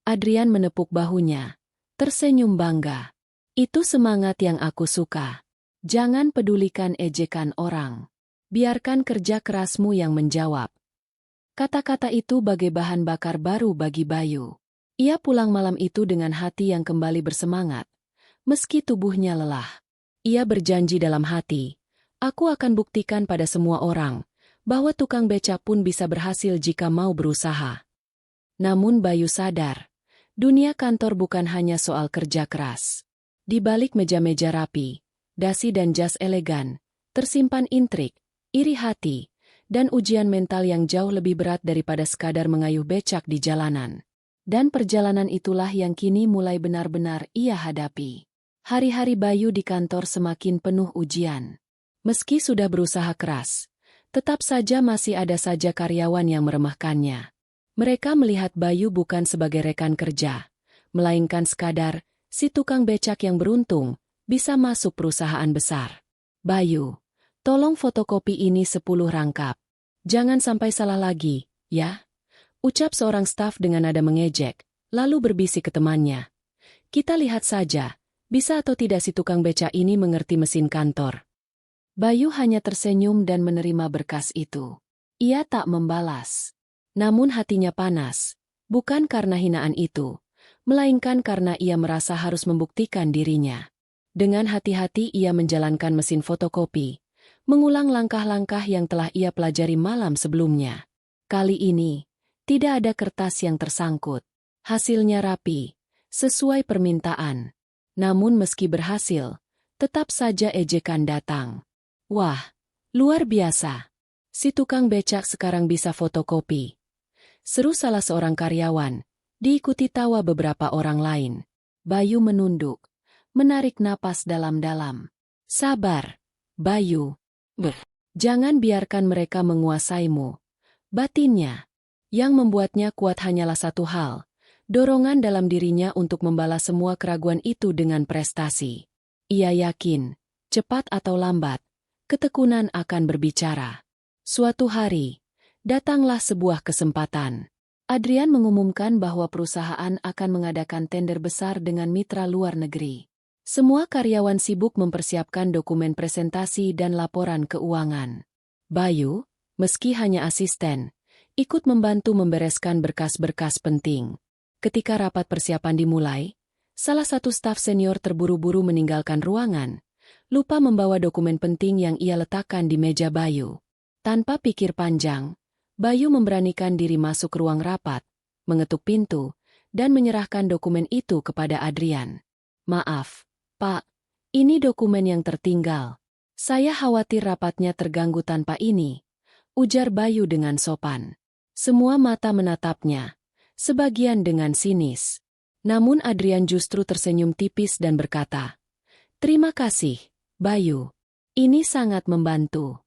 S1: Adrian menepuk bahunya, tersenyum bangga. Itu semangat yang aku suka. Jangan pedulikan ejekan orang. Biarkan kerja kerasmu yang menjawab. Kata-kata itu bagai bahan bakar baru bagi Bayu. Ia pulang malam itu dengan hati yang kembali bersemangat, meski tubuhnya lelah. Ia berjanji dalam hati, aku akan buktikan pada semua orang, bahwa tukang becak pun bisa berhasil jika mau berusaha. Namun Bayu sadar, dunia kantor bukan hanya soal kerja keras. Di balik meja-meja rapi, dasi dan jas elegan, tersimpan intrik, iri hati, dan ujian mental yang jauh lebih berat daripada sekadar mengayuh becak di jalanan. Dan perjalanan itulah yang kini mulai benar-benar ia hadapi. Hari-hari Bayu di kantor semakin penuh ujian. Meski sudah berusaha keras, tetap saja masih ada saja karyawan yang meremehkannya. Mereka melihat Bayu bukan sebagai rekan kerja, melainkan sekadar si tukang becak yang beruntung bisa masuk perusahaan besar. Bayu, tolong fotokopi ini 10 rangkap. Jangan sampai salah lagi, ya? Ucap seorang staf dengan nada mengejek, lalu berbisik ke temannya. Kita lihat saja, bisa atau tidak si tukang becak ini mengerti mesin kantor. Bayu hanya tersenyum dan menerima berkas itu. Ia tak membalas. Namun hatinya panas, bukan karena hinaan itu, melainkan karena ia merasa harus membuktikan dirinya. Dengan hati-hati ia menjalankan mesin fotokopi, mengulang langkah-langkah yang telah ia pelajari malam sebelumnya. Kali ini, tidak ada kertas yang tersangkut. Hasilnya rapi, sesuai permintaan. Namun meski berhasil, tetap saja ejekan datang. Wah, luar biasa. Si tukang becak sekarang bisa fotokopi. Seru salah seorang karyawan, diikuti tawa beberapa orang lain. Bayu menunduk, menarik napas dalam-dalam. Sabar, Bayu. Jangan biarkan mereka menguasaimu. Batinnya. Yang membuatnya kuat hanyalah satu hal, dorongan dalam dirinya untuk membalas semua keraguan itu dengan prestasi. Ia yakin, cepat atau lambat, ketekunan akan berbicara. Suatu hari, datanglah sebuah kesempatan. Adrian mengumumkan bahwa perusahaan akan mengadakan tender besar dengan mitra luar negeri. Semua karyawan sibuk mempersiapkan dokumen presentasi dan laporan keuangan. Bayu, meski hanya asisten, ikut membantu membereskan berkas-berkas penting. Ketika rapat persiapan dimulai, salah satu staf senior terburu-buru meninggalkan ruangan, lupa membawa dokumen penting yang ia letakkan di meja Bayu. Tanpa pikir panjang, Bayu memberanikan diri masuk ruang rapat, mengetuk pintu, dan menyerahkan dokumen itu kepada Adrian. "Maaf, Pak, ini dokumen yang tertinggal. Saya khawatir rapatnya terganggu tanpa ini," ujar Bayu dengan sopan. Semua mata menatapnya, sebagian dengan sinis. Namun Adrian justru tersenyum tipis dan berkata, "Terima kasih, Bayu. Ini sangat membantu."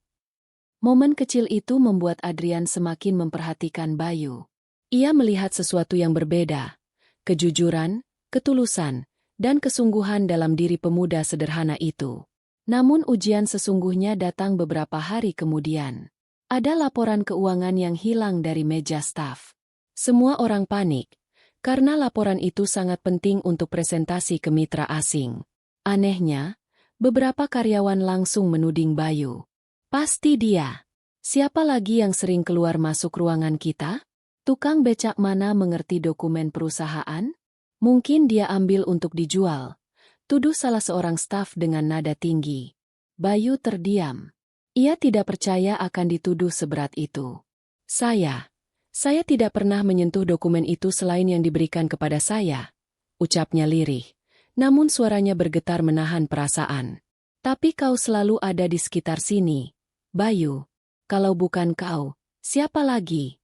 S1: Momen kecil itu membuat Adrian semakin memperhatikan Bayu. Ia melihat sesuatu yang berbeda, kejujuran, ketulusan, dan kesungguhan dalam diri pemuda sederhana itu. Namun ujian sesungguhnya datang beberapa hari kemudian. Ada laporan keuangan yang hilang dari meja staf. Semua orang panik, karena laporan itu sangat penting untuk presentasi ke mitra asing. Anehnya, beberapa karyawan langsung menuding Bayu. "Pasti dia. Siapa lagi yang sering keluar masuk ruangan kita? Tukang becak mana mengerti dokumen perusahaan? Mungkin dia ambil untuk dijual," tuduh salah seorang staf dengan nada tinggi. Bayu terdiam. Ia tidak percaya akan dituduh seberat itu. Saya tidak pernah menyentuh dokumen itu selain yang diberikan kepada saya," ucapnya lirih. Namun suaranya bergetar menahan perasaan. "Tapi kau selalu ada di sekitar sini, Bayu. Kalau bukan kau, siapa lagi?"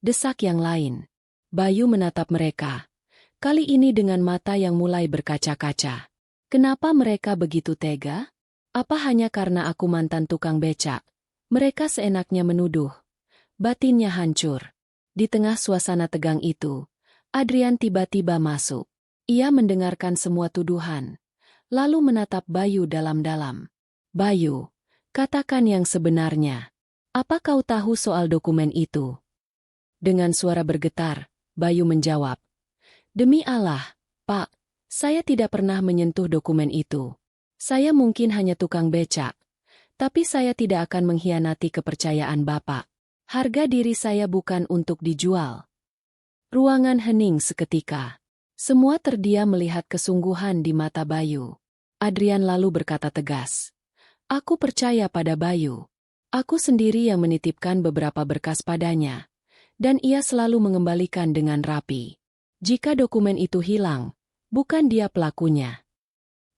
S1: desak yang lain. Bayu menatap mereka, kali ini dengan mata yang mulai berkaca-kaca. "Kenapa mereka begitu tega? Apa hanya karena aku mantan tukang becak? Mereka seenaknya menuduh." Batinnya hancur. Di tengah suasana tegang itu, Adrian tiba-tiba masuk. Ia mendengarkan semua tuduhan, lalu menatap Bayu dalam-dalam. "Bayu, katakan yang sebenarnya. Apa kau tahu soal dokumen itu?" Dengan suara bergetar, Bayu menjawab, "Demi Allah, Pak, saya tidak pernah menyentuh dokumen itu. Saya mungkin hanya tukang becak, tapi saya tidak akan mengkhianati kepercayaan Bapak. Harga diri saya bukan untuk dijual." Ruangan hening seketika. Semua terdiam melihat kesungguhan di mata Bayu. Adrian lalu berkata tegas, "Aku percaya pada Bayu. Aku sendiri yang menitipkan beberapa berkas padanya, dan ia selalu mengembalikan dengan rapi. Jika dokumen itu hilang, bukan dia pelakunya."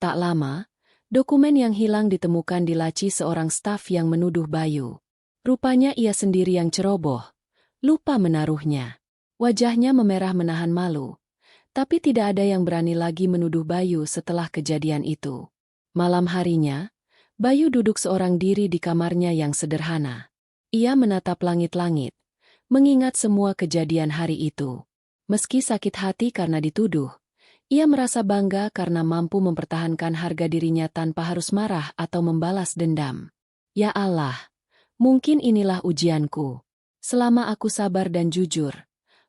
S1: Tak lama, dokumen yang hilang ditemukan di laci seorang staf yang menuduh Bayu. Rupanya ia sendiri yang ceroboh, lupa menaruhnya. Wajahnya memerah menahan malu, tapi tidak ada yang berani lagi menuduh Bayu setelah kejadian itu. Malam harinya, Bayu duduk seorang diri di kamarnya yang sederhana. Ia menatap langit-langit, mengingat semua kejadian hari itu. Meski sakit hati karena dituduh, ia merasa bangga karena mampu mempertahankan harga dirinya tanpa harus marah atau membalas dendam. "Ya Allah, mungkin inilah ujianku. Selama aku sabar dan jujur,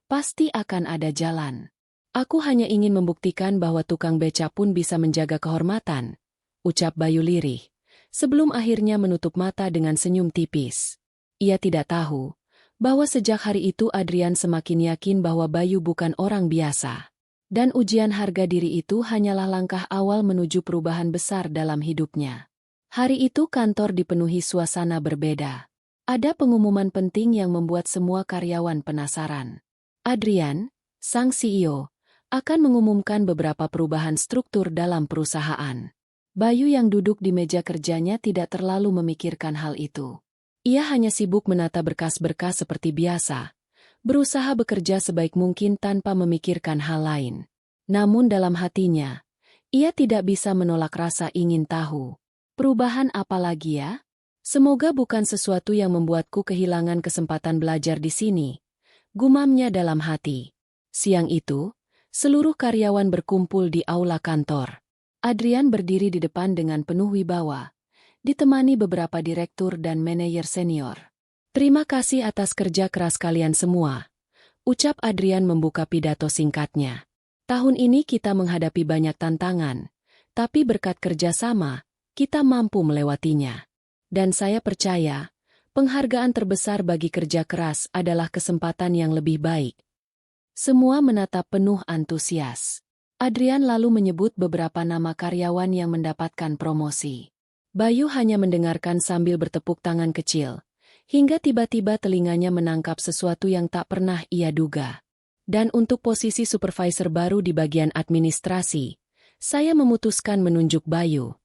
S1: pasti akan ada jalan. Aku hanya ingin membuktikan bahwa tukang becak pun bisa menjaga kehormatan," ucap Bayu lirih, sebelum akhirnya menutup mata dengan senyum tipis. Ia tidak tahu bahwa sejak hari itu Adrian semakin yakin bahwa Bayu bukan orang biasa. Dan ujian harga diri itu hanyalah langkah awal menuju perubahan besar dalam hidupnya. Hari itu kantor dipenuhi suasana berbeda. Ada pengumuman penting yang membuat semua karyawan penasaran. Adrian, sang CEO, akan mengumumkan beberapa perubahan struktur dalam perusahaan. Bayu yang duduk di meja kerjanya tidak terlalu memikirkan hal itu. Ia hanya sibuk menata berkas-berkas seperti biasa, berusaha bekerja sebaik mungkin tanpa memikirkan hal lain. Namun dalam hatinya, ia tidak bisa menolak rasa ingin tahu. "Perubahan apa lagi ya? Semoga bukan sesuatu yang membuatku kehilangan kesempatan belajar di sini," gumamnya dalam hati. Siang itu, Seluruh karyawan berkumpul di aula kantor. Adrian berdiri di depan dengan penuh wibawa, ditemani beberapa direktur dan manajer senior. "Terima kasih atas kerja keras kalian semua," ucap Adrian membuka pidato singkatnya. "Tahun ini kita menghadapi banyak tantangan, tapi berkat kerjasama, kita mampu melewatinya. Dan saya percaya, penghargaan terbesar bagi kerja keras adalah kesempatan yang lebih baik." Semua menatap penuh antusias. Adrian lalu menyebut beberapa nama karyawan yang mendapatkan promosi. Bayu hanya mendengarkan sambil bertepuk tangan kecil, hingga tiba-tiba telinganya menangkap sesuatu yang tak pernah ia duga. "Dan untuk posisi supervisor baru di bagian administrasi, saya memutuskan menunjuk Bayu."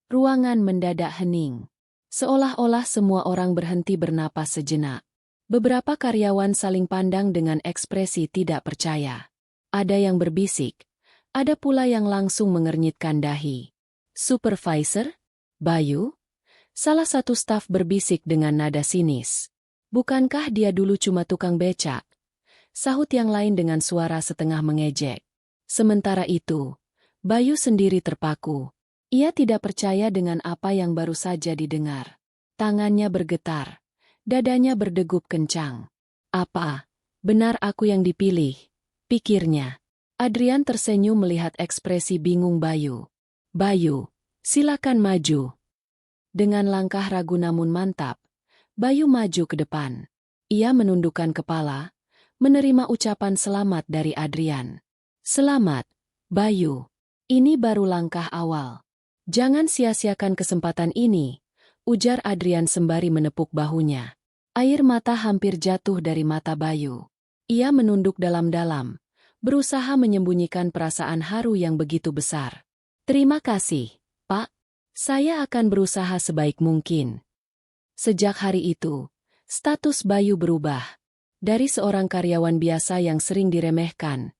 S1: Ruangan mendadak hening. Seolah-olah semua orang berhenti bernapas sejenak. Beberapa karyawan saling pandang dengan ekspresi tidak percaya. Ada yang berbisik, ada pula yang langsung mengernyitkan dahi. "Supervisor? Bayu?" Salah satu staf berbisik dengan nada sinis. "Bukankah dia dulu cuma tukang becak?" Sahut yang lain dengan suara setengah mengejek. Sementara itu, Bayu sendiri terpaku. Ia tidak percaya dengan apa yang baru saja didengar. Tangannya bergetar, dadanya berdegup kencang. "Apa? Benar aku yang dipilih?" pikirnya. Adrian tersenyum melihat ekspresi bingung Bayu. "Bayu, silakan maju." Dengan langkah ragu namun mantap, Bayu maju ke depan. Ia menundukkan kepala, menerima ucapan selamat dari Adrian. "Selamat, Bayu. Ini baru langkah awal. Jangan sia-siakan kesempatan ini," ujar Adrian sembari menepuk bahunya. Air mata hampir jatuh dari mata Bayu. Ia menunduk dalam-dalam, berusaha menyembunyikan perasaan haru yang begitu besar. "Terima kasih, Pak. Saya akan berusaha sebaik mungkin." Sejak hari itu, status Bayu berubah. Dari seorang karyawan biasa yang sering diremehkan,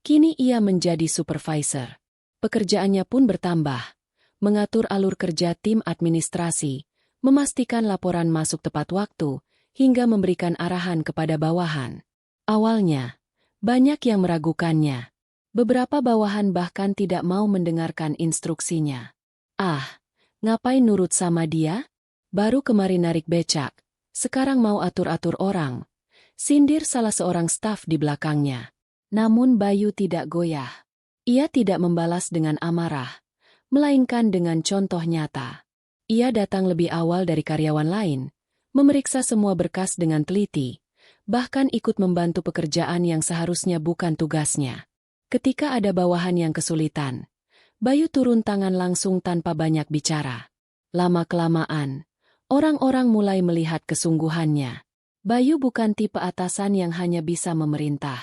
S1: kini ia menjadi supervisor. Pekerjaannya pun bertambah, mengatur alur kerja tim administrasi, memastikan laporan masuk tepat waktu, hingga memberikan arahan kepada bawahan. Awalnya, banyak yang meragukannya. Beberapa bawahan bahkan tidak mau mendengarkan instruksinya. "Ah, ngapain nurut sama dia? Baru kemarin narik becak, sekarang mau atur-atur orang," sindir salah seorang staf di belakangnya. Namun Bayu tidak goyah. Ia tidak membalas dengan amarah, melainkan dengan contoh nyata. Ia datang lebih awal dari karyawan lain, memeriksa semua berkas dengan teliti, bahkan ikut membantu pekerjaan yang seharusnya bukan tugasnya. Ketika ada bawahan yang kesulitan, Bayu turun tangan langsung tanpa banyak bicara. Lama-kelamaan, orang-orang mulai melihat kesungguhannya. Bayu bukan tipe atasan yang hanya bisa memerintah.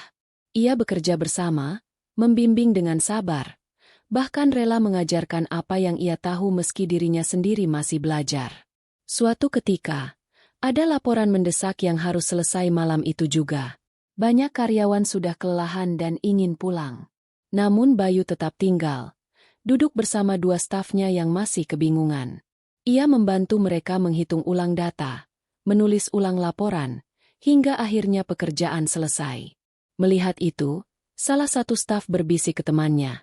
S1: Ia bekerja bersama, membimbing dengan sabar, bahkan rela mengajarkan apa yang ia tahu meski dirinya sendiri masih belajar. Suatu ketika, ada laporan mendesak yang harus selesai malam itu juga. Banyak karyawan sudah kelelahan dan ingin pulang. Namun Bayu tetap tinggal, duduk bersama dua stafnya yang masih kebingungan. Ia membantu mereka menghitung ulang data, menulis ulang laporan, hingga akhirnya pekerjaan selesai. Melihat itu, salah satu staf berbisik ke temannya.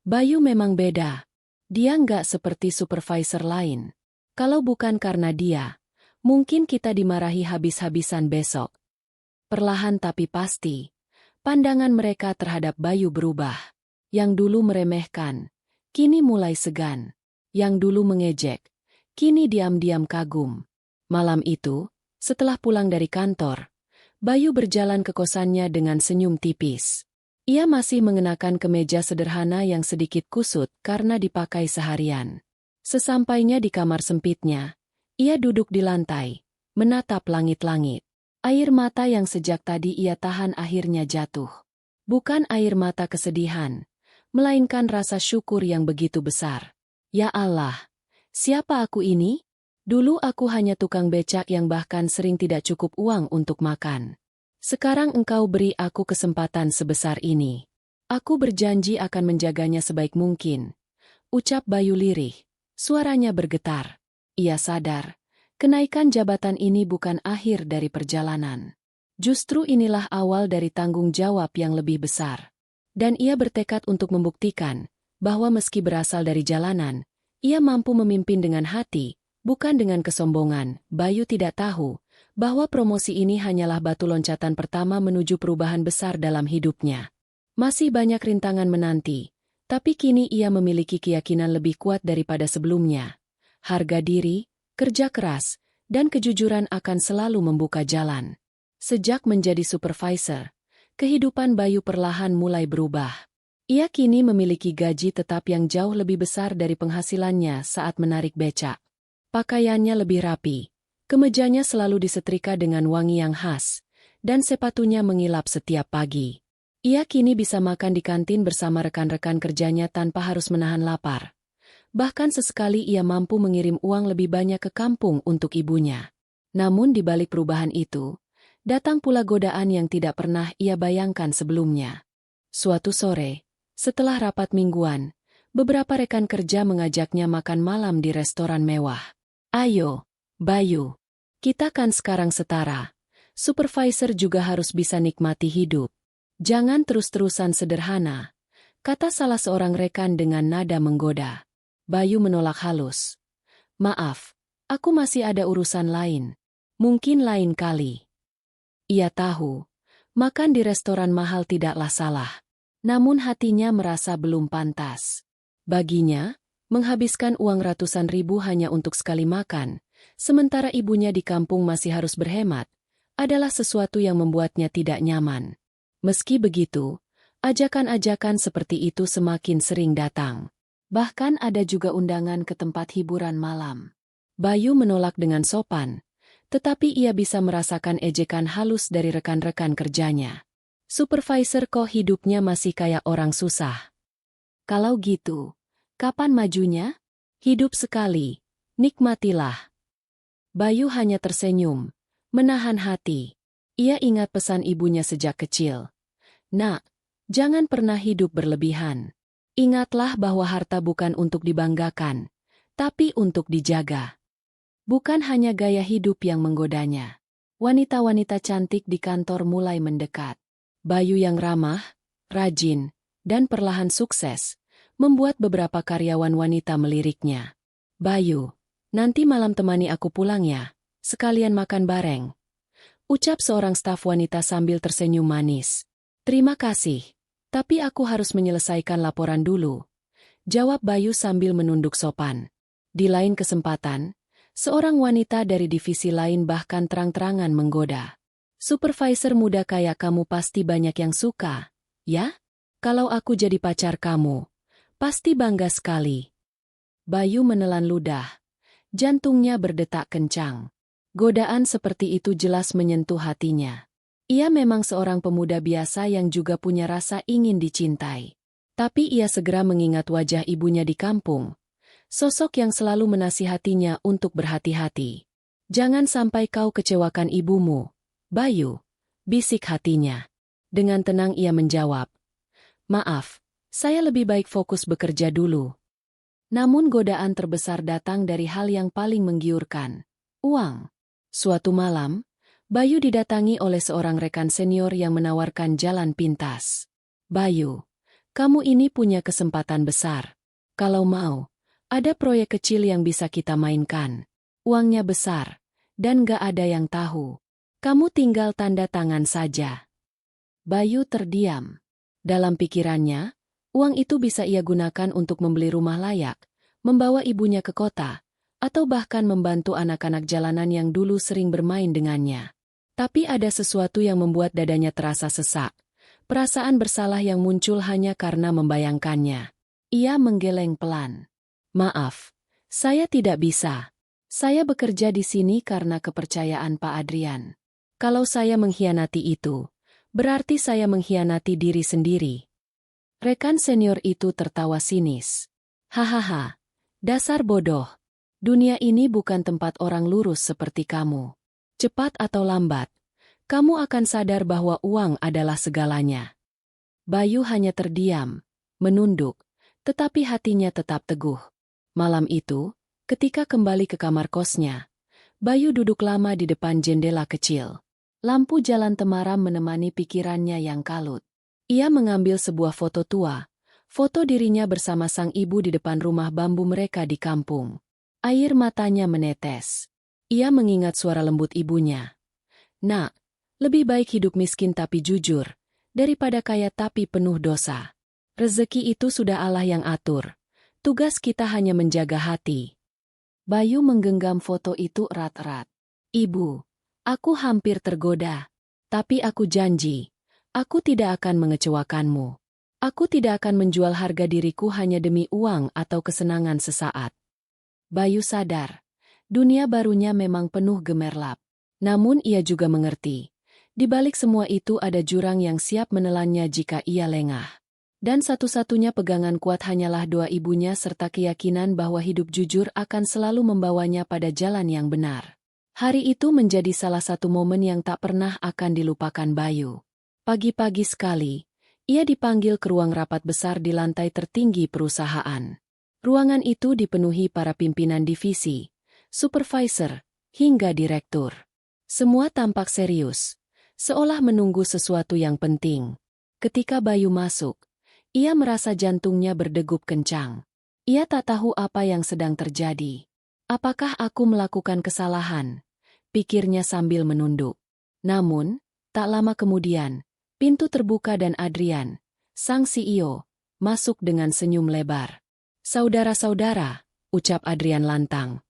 S1: "Bayu memang beda. Dia nggak seperti supervisor lain. Kalau bukan karena dia, mungkin kita dimarahi habis-habisan besok." Perlahan tapi pasti, pandangan mereka terhadap Bayu berubah. Yang dulu meremehkan, kini mulai segan. Yang dulu mengejek, kini diam-diam kagum. Malam itu, setelah pulang dari kantor, Bayu berjalan ke kosannya dengan senyum tipis. Ia masih mengenakan kemeja sederhana yang sedikit kusut karena dipakai seharian. Sesampainya di kamar sempitnya, ia duduk di lantai, menatap langit-langit. Air mata yang sejak tadi ia tahan akhirnya jatuh. Bukan air mata kesedihan, melainkan rasa syukur yang begitu besar. "Ya Allah, siapa aku ini? Dulu aku hanya tukang becak yang bahkan sering tidak cukup uang untuk makan. Sekarang Engkau beri aku kesempatan sebesar ini. Aku berjanji akan menjaganya sebaik mungkin," ucap Bayu lirih. Suaranya bergetar. Ia sadar, kenaikan jabatan ini bukan akhir dari perjalanan. Justru inilah awal dari tanggung jawab yang lebih besar. Dan ia bertekad untuk membuktikan bahwa meski berasal dari jalanan, ia mampu memimpin dengan hati, bukan dengan kesombongan. Bayu tidak tahu bahwa promosi ini hanyalah batu loncatan pertama menuju perubahan besar dalam hidupnya. Masih banyak rintangan menanti, tapi kini ia memiliki keyakinan lebih kuat daripada sebelumnya. Harga diri, kerja keras, dan kejujuran akan selalu membuka jalan. Sejak menjadi supervisor, kehidupan Bayu perlahan mulai berubah. Ia kini memiliki gaji tetap yang jauh lebih besar dari penghasilannya saat menarik becak. Pakaiannya lebih rapi, kemejanya selalu disetrika dengan wangi yang khas, dan sepatunya mengilap setiap pagi. Ia kini bisa makan di kantin bersama rekan-rekan kerjanya tanpa harus menahan lapar. Bahkan sesekali ia mampu mengirim uang lebih banyak ke kampung untuk ibunya. Namun di balik perubahan itu, datang pula godaan yang tidak pernah ia bayangkan sebelumnya. Suatu sore, setelah rapat mingguan, beberapa rekan kerja mengajaknya makan malam di restoran mewah. "Ayo, Bayu, kita kan sekarang setara. Supervisor juga harus bisa nikmati hidup. Jangan terus-terusan sederhana," kata salah seorang rekan dengan nada menggoda. Bayu menolak halus. "Maaf, aku masih ada urusan lain. Mungkin lain kali." Ia tahu, makan di restoran mahal tidaklah salah. Namun hatinya merasa belum pantas. Baginya, menghabiskan uang ratusan ribu hanya untuk sekali makan, sementara ibunya di kampung masih harus berhemat, adalah sesuatu yang membuatnya tidak nyaman. Meski begitu, ajakan-ajakan seperti itu semakin sering datang. Bahkan ada juga undangan ke tempat hiburan malam. Bayu menolak dengan sopan, tetapi ia bisa merasakan ejekan halus dari rekan-rekan kerjanya. "Supervisor kok hidupnya masih kayak orang susah? Kalau gitu, kapan majunya? Hidup sekali, nikmatilah." Bayu hanya tersenyum, menahan hati. Ia ingat pesan ibunya sejak kecil. "Nak, jangan pernah hidup berlebihan. Ingatlah bahwa harta bukan untuk dibanggakan, tapi untuk dijaga." Bukan hanya gaya hidup yang menggodanya. Wanita-wanita cantik di kantor mulai mendekat. Bayu yang ramah, rajin, dan perlahan sukses, membuat beberapa karyawan wanita meliriknya. "Bayu, nanti malam temani aku pulang ya, sekalian makan bareng," ucap seorang staf wanita sambil tersenyum manis. "Terima kasih, tapi aku harus menyelesaikan laporan dulu," jawab Bayu sambil menunduk sopan. Di lain kesempatan, seorang wanita dari divisi lain bahkan terang-terangan menggoda. "Supervisor muda kayak kamu pasti banyak yang suka, ya? Kalau aku jadi pacar kamu, pasti bangga sekali." Bayu menelan ludah. Jantungnya berdetak kencang. Godaan seperti itu jelas menyentuh hatinya. Ia memang seorang pemuda biasa yang juga punya rasa ingin dicintai. Tapi ia segera mengingat wajah ibunya di kampung. Sosok yang selalu menasihatinya untuk berhati-hati. "Jangan sampai kau kecewakan ibumu, Bayu," bisik hatinya. Dengan tenang ia menjawab, "Maaf, saya lebih baik fokus bekerja dulu." Namun godaan terbesar datang dari hal yang paling menggiurkan, uang. Suatu malam, Bayu didatangi oleh seorang rekan senior yang menawarkan jalan pintas. "Bayu, kamu ini punya kesempatan besar. Kalau mau, ada proyek kecil yang bisa kita mainkan. Uangnya besar, dan gak ada yang tahu. Kamu tinggal tanda tangan saja." Bayu terdiam. Dalam pikirannya, uang itu bisa ia gunakan untuk membeli rumah layak, membawa ibunya ke kota, atau bahkan membantu anak-anak jalanan yang dulu sering bermain dengannya. Tapi ada sesuatu yang membuat dadanya terasa sesak. Perasaan bersalah yang muncul hanya karena membayangkannya. Ia menggeleng pelan. "Maaf, saya tidak bisa. Saya bekerja di sini karena kepercayaan Pak Adrian. Kalau saya mengkhianati itu, berarti saya mengkhianati diri sendiri." Rekan senior itu tertawa sinis. "Hahaha, dasar bodoh. Dunia ini bukan tempat orang lurus seperti kamu. Cepat atau lambat, kamu akan sadar bahwa uang adalah segalanya." Bayu hanya terdiam, menunduk, tetapi hatinya tetap teguh. Malam itu, ketika kembali ke kamar kosnya, Bayu duduk lama di depan jendela kecil. Lampu jalan temaram menemani pikirannya yang kalut. Ia mengambil sebuah foto tua, foto dirinya bersama sang ibu di depan rumah bambu mereka di kampung. Air matanya menetes. Ia mengingat suara lembut ibunya. "Nak, lebih baik hidup miskin tapi jujur, daripada kaya tapi penuh dosa. Rezeki itu sudah Allah yang atur. Tugas kita hanya menjaga hati." Bayu menggenggam foto itu erat-erat. "Ibu, aku hampir tergoda. Tapi aku janji, aku tidak akan mengecewakanmu. Aku tidak akan menjual harga diriku hanya demi uang atau kesenangan sesaat." Bayu sadar, dunia barunya memang penuh gemerlap. Namun ia juga mengerti, di balik semua itu ada jurang yang siap menelannya jika ia lengah. Dan satu-satunya pegangan kuat hanyalah doa ibunya serta keyakinan bahwa hidup jujur akan selalu membawanya pada jalan yang benar. Hari itu menjadi salah satu momen yang tak pernah akan dilupakan Bayu. Pagi-pagi sekali, ia dipanggil ke ruang rapat besar di lantai tertinggi perusahaan. Ruangan itu dipenuhi para pimpinan divisi, supervisor, hingga direktur. Semua tampak serius, seolah menunggu sesuatu yang penting. Ketika Bayu masuk, ia merasa jantungnya berdegup kencang. Ia tak tahu apa yang sedang terjadi. "Apakah aku melakukan kesalahan?" pikirnya sambil menunduk. Namun, tak lama kemudian, pintu terbuka dan Adrian, sang CEO, masuk dengan senyum lebar. "Saudara-saudara," ucap Adrian lantang.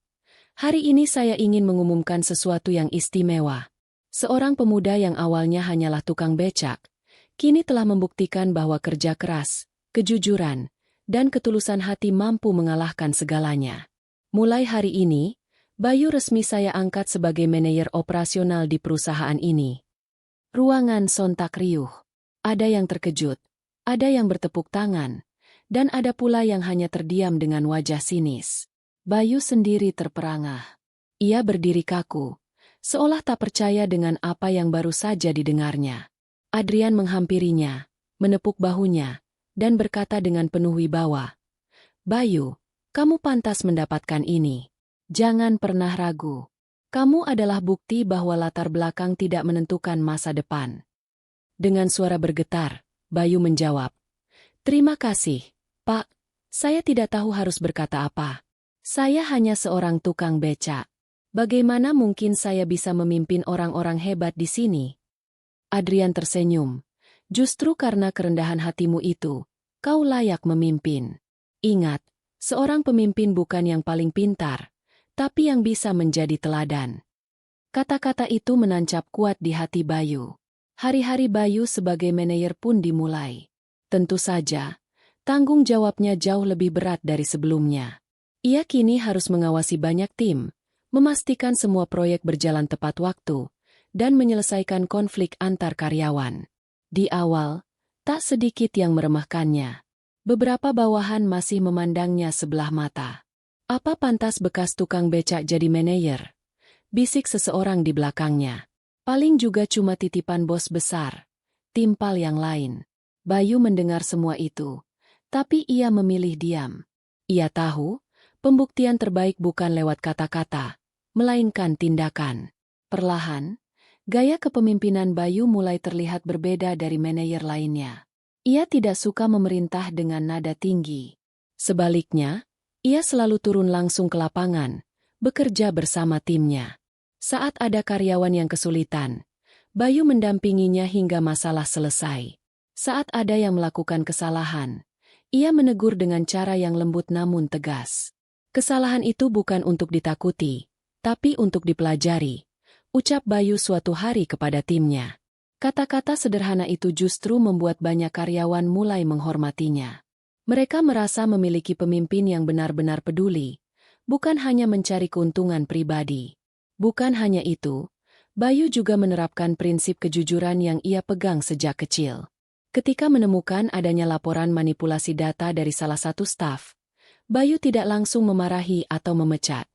S1: "Hari ini saya ingin mengumumkan sesuatu yang istimewa. Seorang pemuda yang awalnya hanyalah tukang becak, kini telah membuktikan bahwa kerja keras, kejujuran, dan ketulusan hati mampu mengalahkan segalanya. Mulai hari ini, Bayu resmi saya angkat sebagai manajer operasional di perusahaan ini." Ruangan sontak riuh. Ada yang terkejut, ada yang bertepuk tangan, dan ada pula yang hanya terdiam dengan wajah sinis. Bayu sendiri terperangah. Ia berdiri kaku, seolah tak percaya dengan apa yang baru saja didengarnya. Adrian menghampirinya, menepuk bahunya, dan berkata dengan penuh wibawa, "Bayu, kamu pantas mendapatkan ini. Jangan pernah ragu. Kamu adalah bukti bahwa latar belakang tidak menentukan masa depan." Dengan suara bergetar, Bayu menjawab, "Terima kasih, Pak. Saya tidak tahu harus berkata apa. Saya hanya seorang tukang becak. Bagaimana mungkin saya bisa memimpin orang-orang hebat di sini?" Adrian tersenyum. "Justru karena kerendahan hatimu itu, kau layak memimpin. Ingat, seorang pemimpin bukan yang paling pintar, tapi yang bisa menjadi teladan." Kata-kata itu menancap kuat di hati Bayu. Hari-hari Bayu sebagai manajer pun dimulai. Tentu saja, tanggung jawabnya jauh lebih berat dari sebelumnya. Ia kini harus mengawasi banyak tim, memastikan semua proyek berjalan tepat waktu, dan menyelesaikan konflik antar karyawan. Di awal, tak sedikit yang meremehkannya. Beberapa bawahan masih memandangnya sebelah mata. "Apa pantas bekas tukang becak jadi manajer?" bisik seseorang di belakangnya. "Paling juga cuma titipan bos besar." Timpal yang lain. Bayu mendengar semua itu, tapi ia memilih diam. Ia tahu, pembuktian terbaik bukan lewat kata-kata, melainkan tindakan. Perlahan, gaya kepemimpinan Bayu mulai terlihat berbeda dari manajer lainnya. Ia tidak suka memerintah dengan nada tinggi. Sebaliknya, ia selalu turun langsung ke lapangan, bekerja bersama timnya. Saat ada karyawan yang kesulitan, Bayu mendampinginya hingga masalah selesai. Saat ada yang melakukan kesalahan, ia menegur dengan cara yang lembut namun tegas. "Kesalahan itu bukan untuk ditakuti, tapi untuk dipelajari," ucap Bayu suatu hari kepada timnya. Kata-kata sederhana itu justru membuat banyak karyawan mulai menghormatinya. Mereka merasa memiliki pemimpin yang benar-benar peduli, bukan hanya mencari keuntungan pribadi. Bukan hanya itu, Bayu juga menerapkan prinsip kejujuran yang ia pegang sejak kecil. Ketika menemukan adanya laporan manipulasi data dari salah satu staf, Bayu tidak langsung memarahi atau memecat.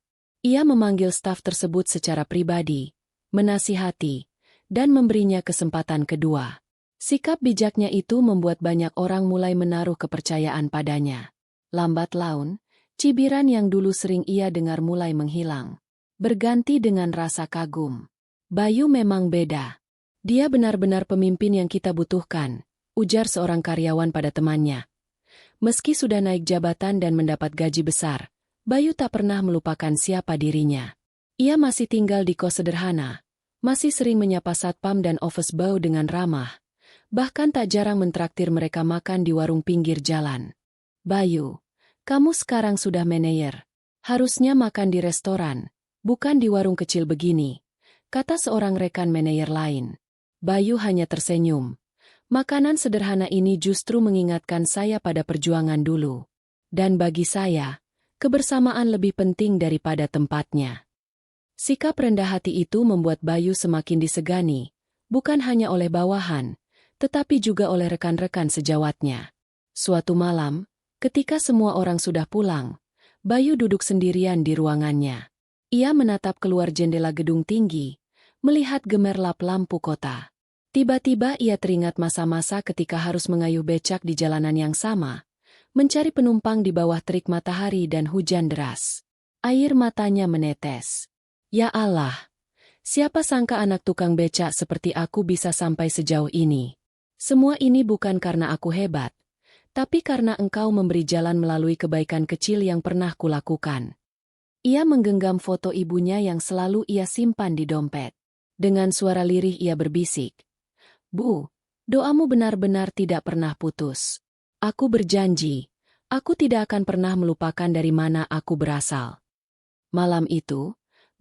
S1: Ia memanggil staf tersebut secara pribadi, menasihati, dan memberinya kesempatan kedua. Sikap bijaknya itu membuat banyak orang mulai menaruh kepercayaan padanya. Lambat laun, cibiran yang dulu sering ia dengar mulai menghilang, berganti dengan rasa kagum. "Bayu memang beda. Dia benar-benar pemimpin yang kita butuhkan," ujar seorang karyawan pada temannya. Meski sudah naik jabatan dan mendapat gaji besar, Bayu tak pernah melupakan siapa dirinya. Ia masih tinggal di kos sederhana, masih sering menyapa satpam dan office boy dengan ramah, bahkan tak jarang mentraktir mereka makan di warung pinggir jalan. Bayu, kamu sekarang sudah manajer. Harusnya makan di restoran, bukan di warung kecil begini, kata seorang rekan manajer lain. Bayu hanya tersenyum. Makanan sederhana ini justru mengingatkan saya pada perjuangan dulu. Dan bagi saya, kebersamaan lebih penting daripada tempatnya. Sikap rendah hati itu membuat Bayu semakin disegani, bukan hanya oleh bawahan, tetapi juga oleh rekan-rekan sejawatnya. Suatu malam, ketika semua orang sudah pulang, Bayu duduk sendirian di ruangannya. Ia menatap keluar jendela gedung tinggi, melihat gemerlap lampu kota. Tiba-tiba ia teringat masa-masa ketika harus mengayuh becak di jalanan yang sama, mencari penumpang di bawah terik matahari dan hujan deras. Air matanya menetes. Ya Allah, siapa sangka anak tukang becak seperti aku bisa sampai sejauh ini. Semua ini bukan karena aku hebat, tapi karena engkau memberi jalan melalui kebaikan kecil yang pernah kulakukan. Ia menggenggam foto ibunya yang selalu ia simpan di dompet. Dengan suara lirih ia berbisik, "Bu, doamu benar-benar tidak pernah putus. Aku berjanji, aku tidak akan pernah melupakan dari mana aku berasal." Malam itu,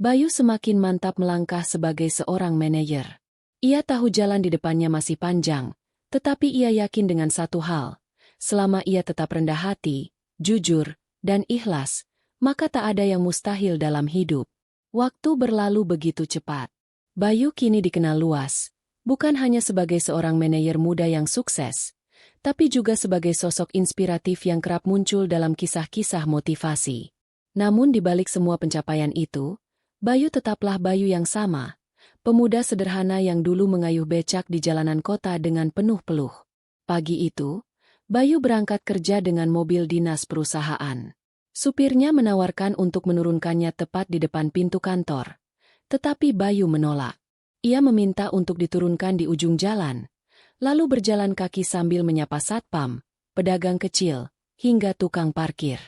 S1: Bayu semakin mantap melangkah sebagai seorang manajer. Ia tahu jalan di depannya masih panjang, tetapi ia yakin dengan satu hal. Selama ia tetap rendah hati, jujur, dan ikhlas, maka tak ada yang mustahil dalam hidup. Waktu berlalu begitu cepat. Bayu kini dikenal luas, bukan hanya sebagai seorang manajer muda yang sukses, tapi juga sebagai sosok inspiratif yang kerap muncul dalam kisah-kisah motivasi. Namun di balik semua pencapaian itu, Bayu tetaplah Bayu yang sama, pemuda sederhana yang dulu mengayuh becak di jalanan kota dengan penuh peluh. Pagi itu, Bayu berangkat kerja dengan mobil dinas perusahaan. Supirnya menawarkan untuk menurunkannya tepat di depan pintu kantor, tetapi Bayu menolak. Ia meminta untuk diturunkan di ujung jalan, lalu berjalan kaki sambil menyapa satpam, pedagang kecil, hingga tukang parkir.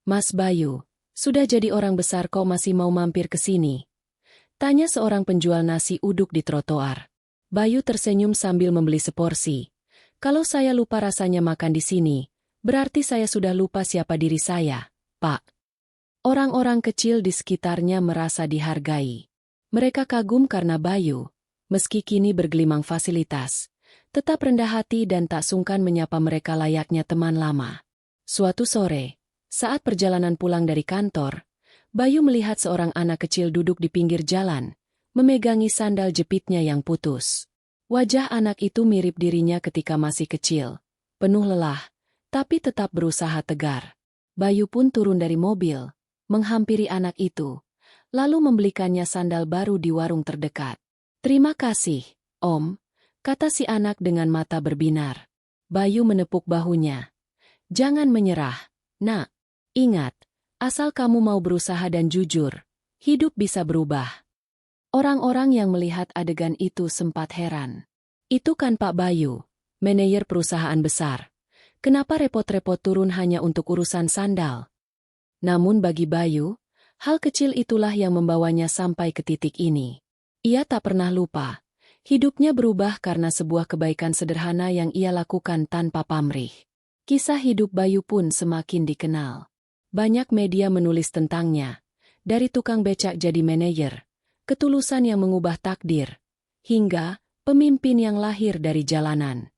S1: "Mas Bayu, sudah jadi orang besar kok masih mau mampir ke sini?" tanya seorang penjual nasi uduk di trotoar. Bayu tersenyum sambil membeli seporsi. "Kalau saya lupa rasanya makan di sini, berarti saya sudah lupa siapa diri saya, Pak." Orang-orang kecil di sekitarnya merasa dihargai. Mereka kagum karena Bayu, meski kini bergelimang fasilitas, tetap rendah hati dan tak sungkan menyapa mereka layaknya teman lama. Suatu sore, saat perjalanan pulang dari kantor, Bayu melihat seorang anak kecil duduk di pinggir jalan, memegangi sandal jepitnya yang putus. Wajah anak itu mirip dirinya ketika masih kecil, penuh lelah, tapi tetap berusaha tegar. Bayu pun turun dari mobil, menghampiri anak itu, lalu membelikannya sandal baru di warung terdekat. "Terima kasih, Om," kata si anak dengan mata berbinar. Bayu menepuk bahunya. "Jangan menyerah, Nak. Ingat, asal kamu mau berusaha dan jujur, hidup bisa berubah." Orang-orang yang melihat adegan itu sempat heran. Itu kan Pak Bayu, manajer perusahaan besar. Kenapa repot-repot turun hanya untuk urusan sandal? Namun bagi Bayu, hal kecil itulah yang membawanya sampai ke titik ini. Ia tak pernah lupa. Hidupnya berubah karena sebuah kebaikan sederhana yang ia lakukan tanpa pamrih. Kisah hidup Bayu pun semakin dikenal. Banyak media menulis tentangnya. Dari tukang becak jadi manajer, ketulusan yang mengubah takdir, hingga pemimpin yang lahir dari jalanan.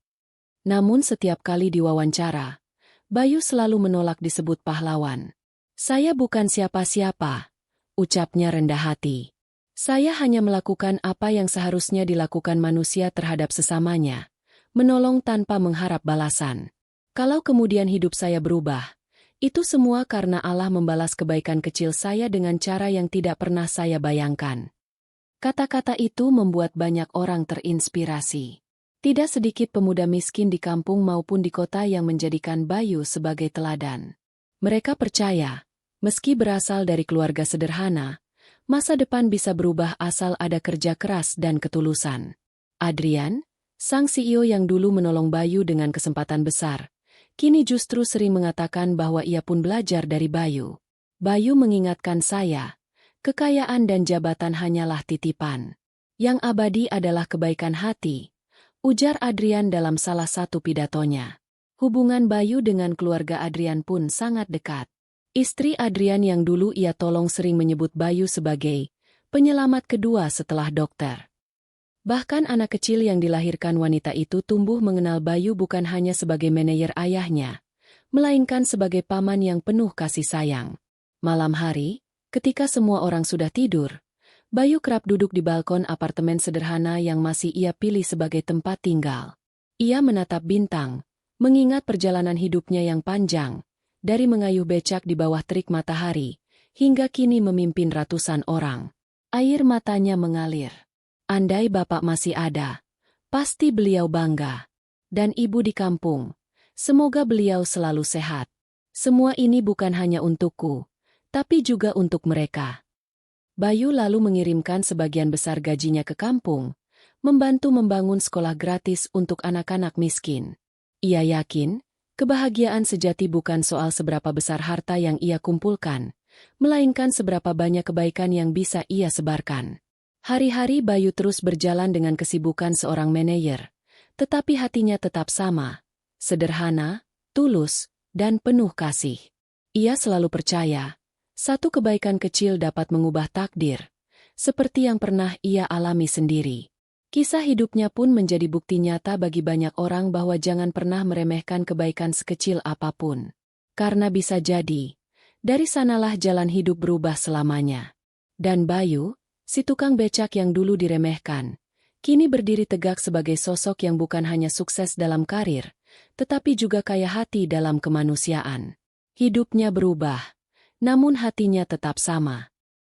S1: Namun setiap kali diwawancara, Bayu selalu menolak disebut pahlawan. "Saya bukan siapa-siapa," ucapnya rendah hati. "Saya hanya melakukan apa yang seharusnya dilakukan manusia terhadap sesamanya, menolong tanpa mengharap balasan. Kalau kemudian hidup saya berubah, itu semua karena Allah membalas kebaikan kecil saya dengan cara yang tidak pernah saya bayangkan." Kata-kata itu membuat banyak orang terinspirasi. Tidak sedikit pemuda miskin di kampung maupun di kota yang menjadikan Bayu sebagai teladan. Mereka percaya, meski berasal dari keluarga sederhana, masa depan bisa berubah asal ada kerja keras dan ketulusan. Adrian, Sang CEO yang dulu menolong Bayu dengan kesempatan besar, kini justru sering mengatakan bahwa ia pun belajar dari Bayu. Bayu mengingatkan saya, kekayaan dan jabatan hanyalah titipan. Yang abadi adalah kebaikan hati, ujar Adrian dalam salah satu pidatonya. Hubungan Bayu dengan keluarga Adrian pun sangat dekat. Istri Adrian yang dulu ia tolong sering menyebut Bayu sebagai penyelamat kedua setelah dokter. Bahkan anak kecil yang dilahirkan wanita itu tumbuh mengenal Bayu bukan hanya sebagai manajer ayahnya, melainkan sebagai paman yang penuh kasih sayang. Malam hari, ketika semua orang sudah tidur, Bayu kerap duduk di balkon apartemen sederhana yang masih ia pilih sebagai tempat tinggal. Ia menatap bintang, mengingat perjalanan hidupnya yang panjang, dari mengayuh becak di bawah terik matahari, hingga kini memimpin ratusan orang. Air matanya mengalir. Andai bapak masih ada, pasti beliau bangga. Dan ibu di kampung, semoga beliau selalu sehat. Semua ini bukan hanya untukku, tapi juga untuk mereka. Bayu lalu mengirimkan sebagian besar gajinya ke kampung, membantu membangun sekolah gratis untuk anak-anak miskin. Ia yakin, kebahagiaan sejati bukan soal seberapa besar harta yang ia kumpulkan, melainkan seberapa banyak kebaikan yang bisa ia sebarkan. Hari-hari Bayu terus berjalan dengan kesibukan seorang manajer, tetapi hatinya tetap sama, sederhana, tulus, dan penuh kasih. Ia selalu percaya, satu kebaikan kecil dapat mengubah takdir, seperti yang pernah ia alami sendiri. Kisah hidupnya pun menjadi bukti nyata bagi banyak orang bahwa jangan pernah meremehkan kebaikan sekecil apapun. Karena bisa jadi, dari sanalah jalan hidup berubah selamanya. Dan Bayu, si tukang becak yang dulu diremehkan, kini berdiri tegak sebagai sosok yang bukan hanya sukses dalam karir, tetapi juga kaya hati dalam kemanusiaan. Hidupnya berubah, namun hatinya tetap sama.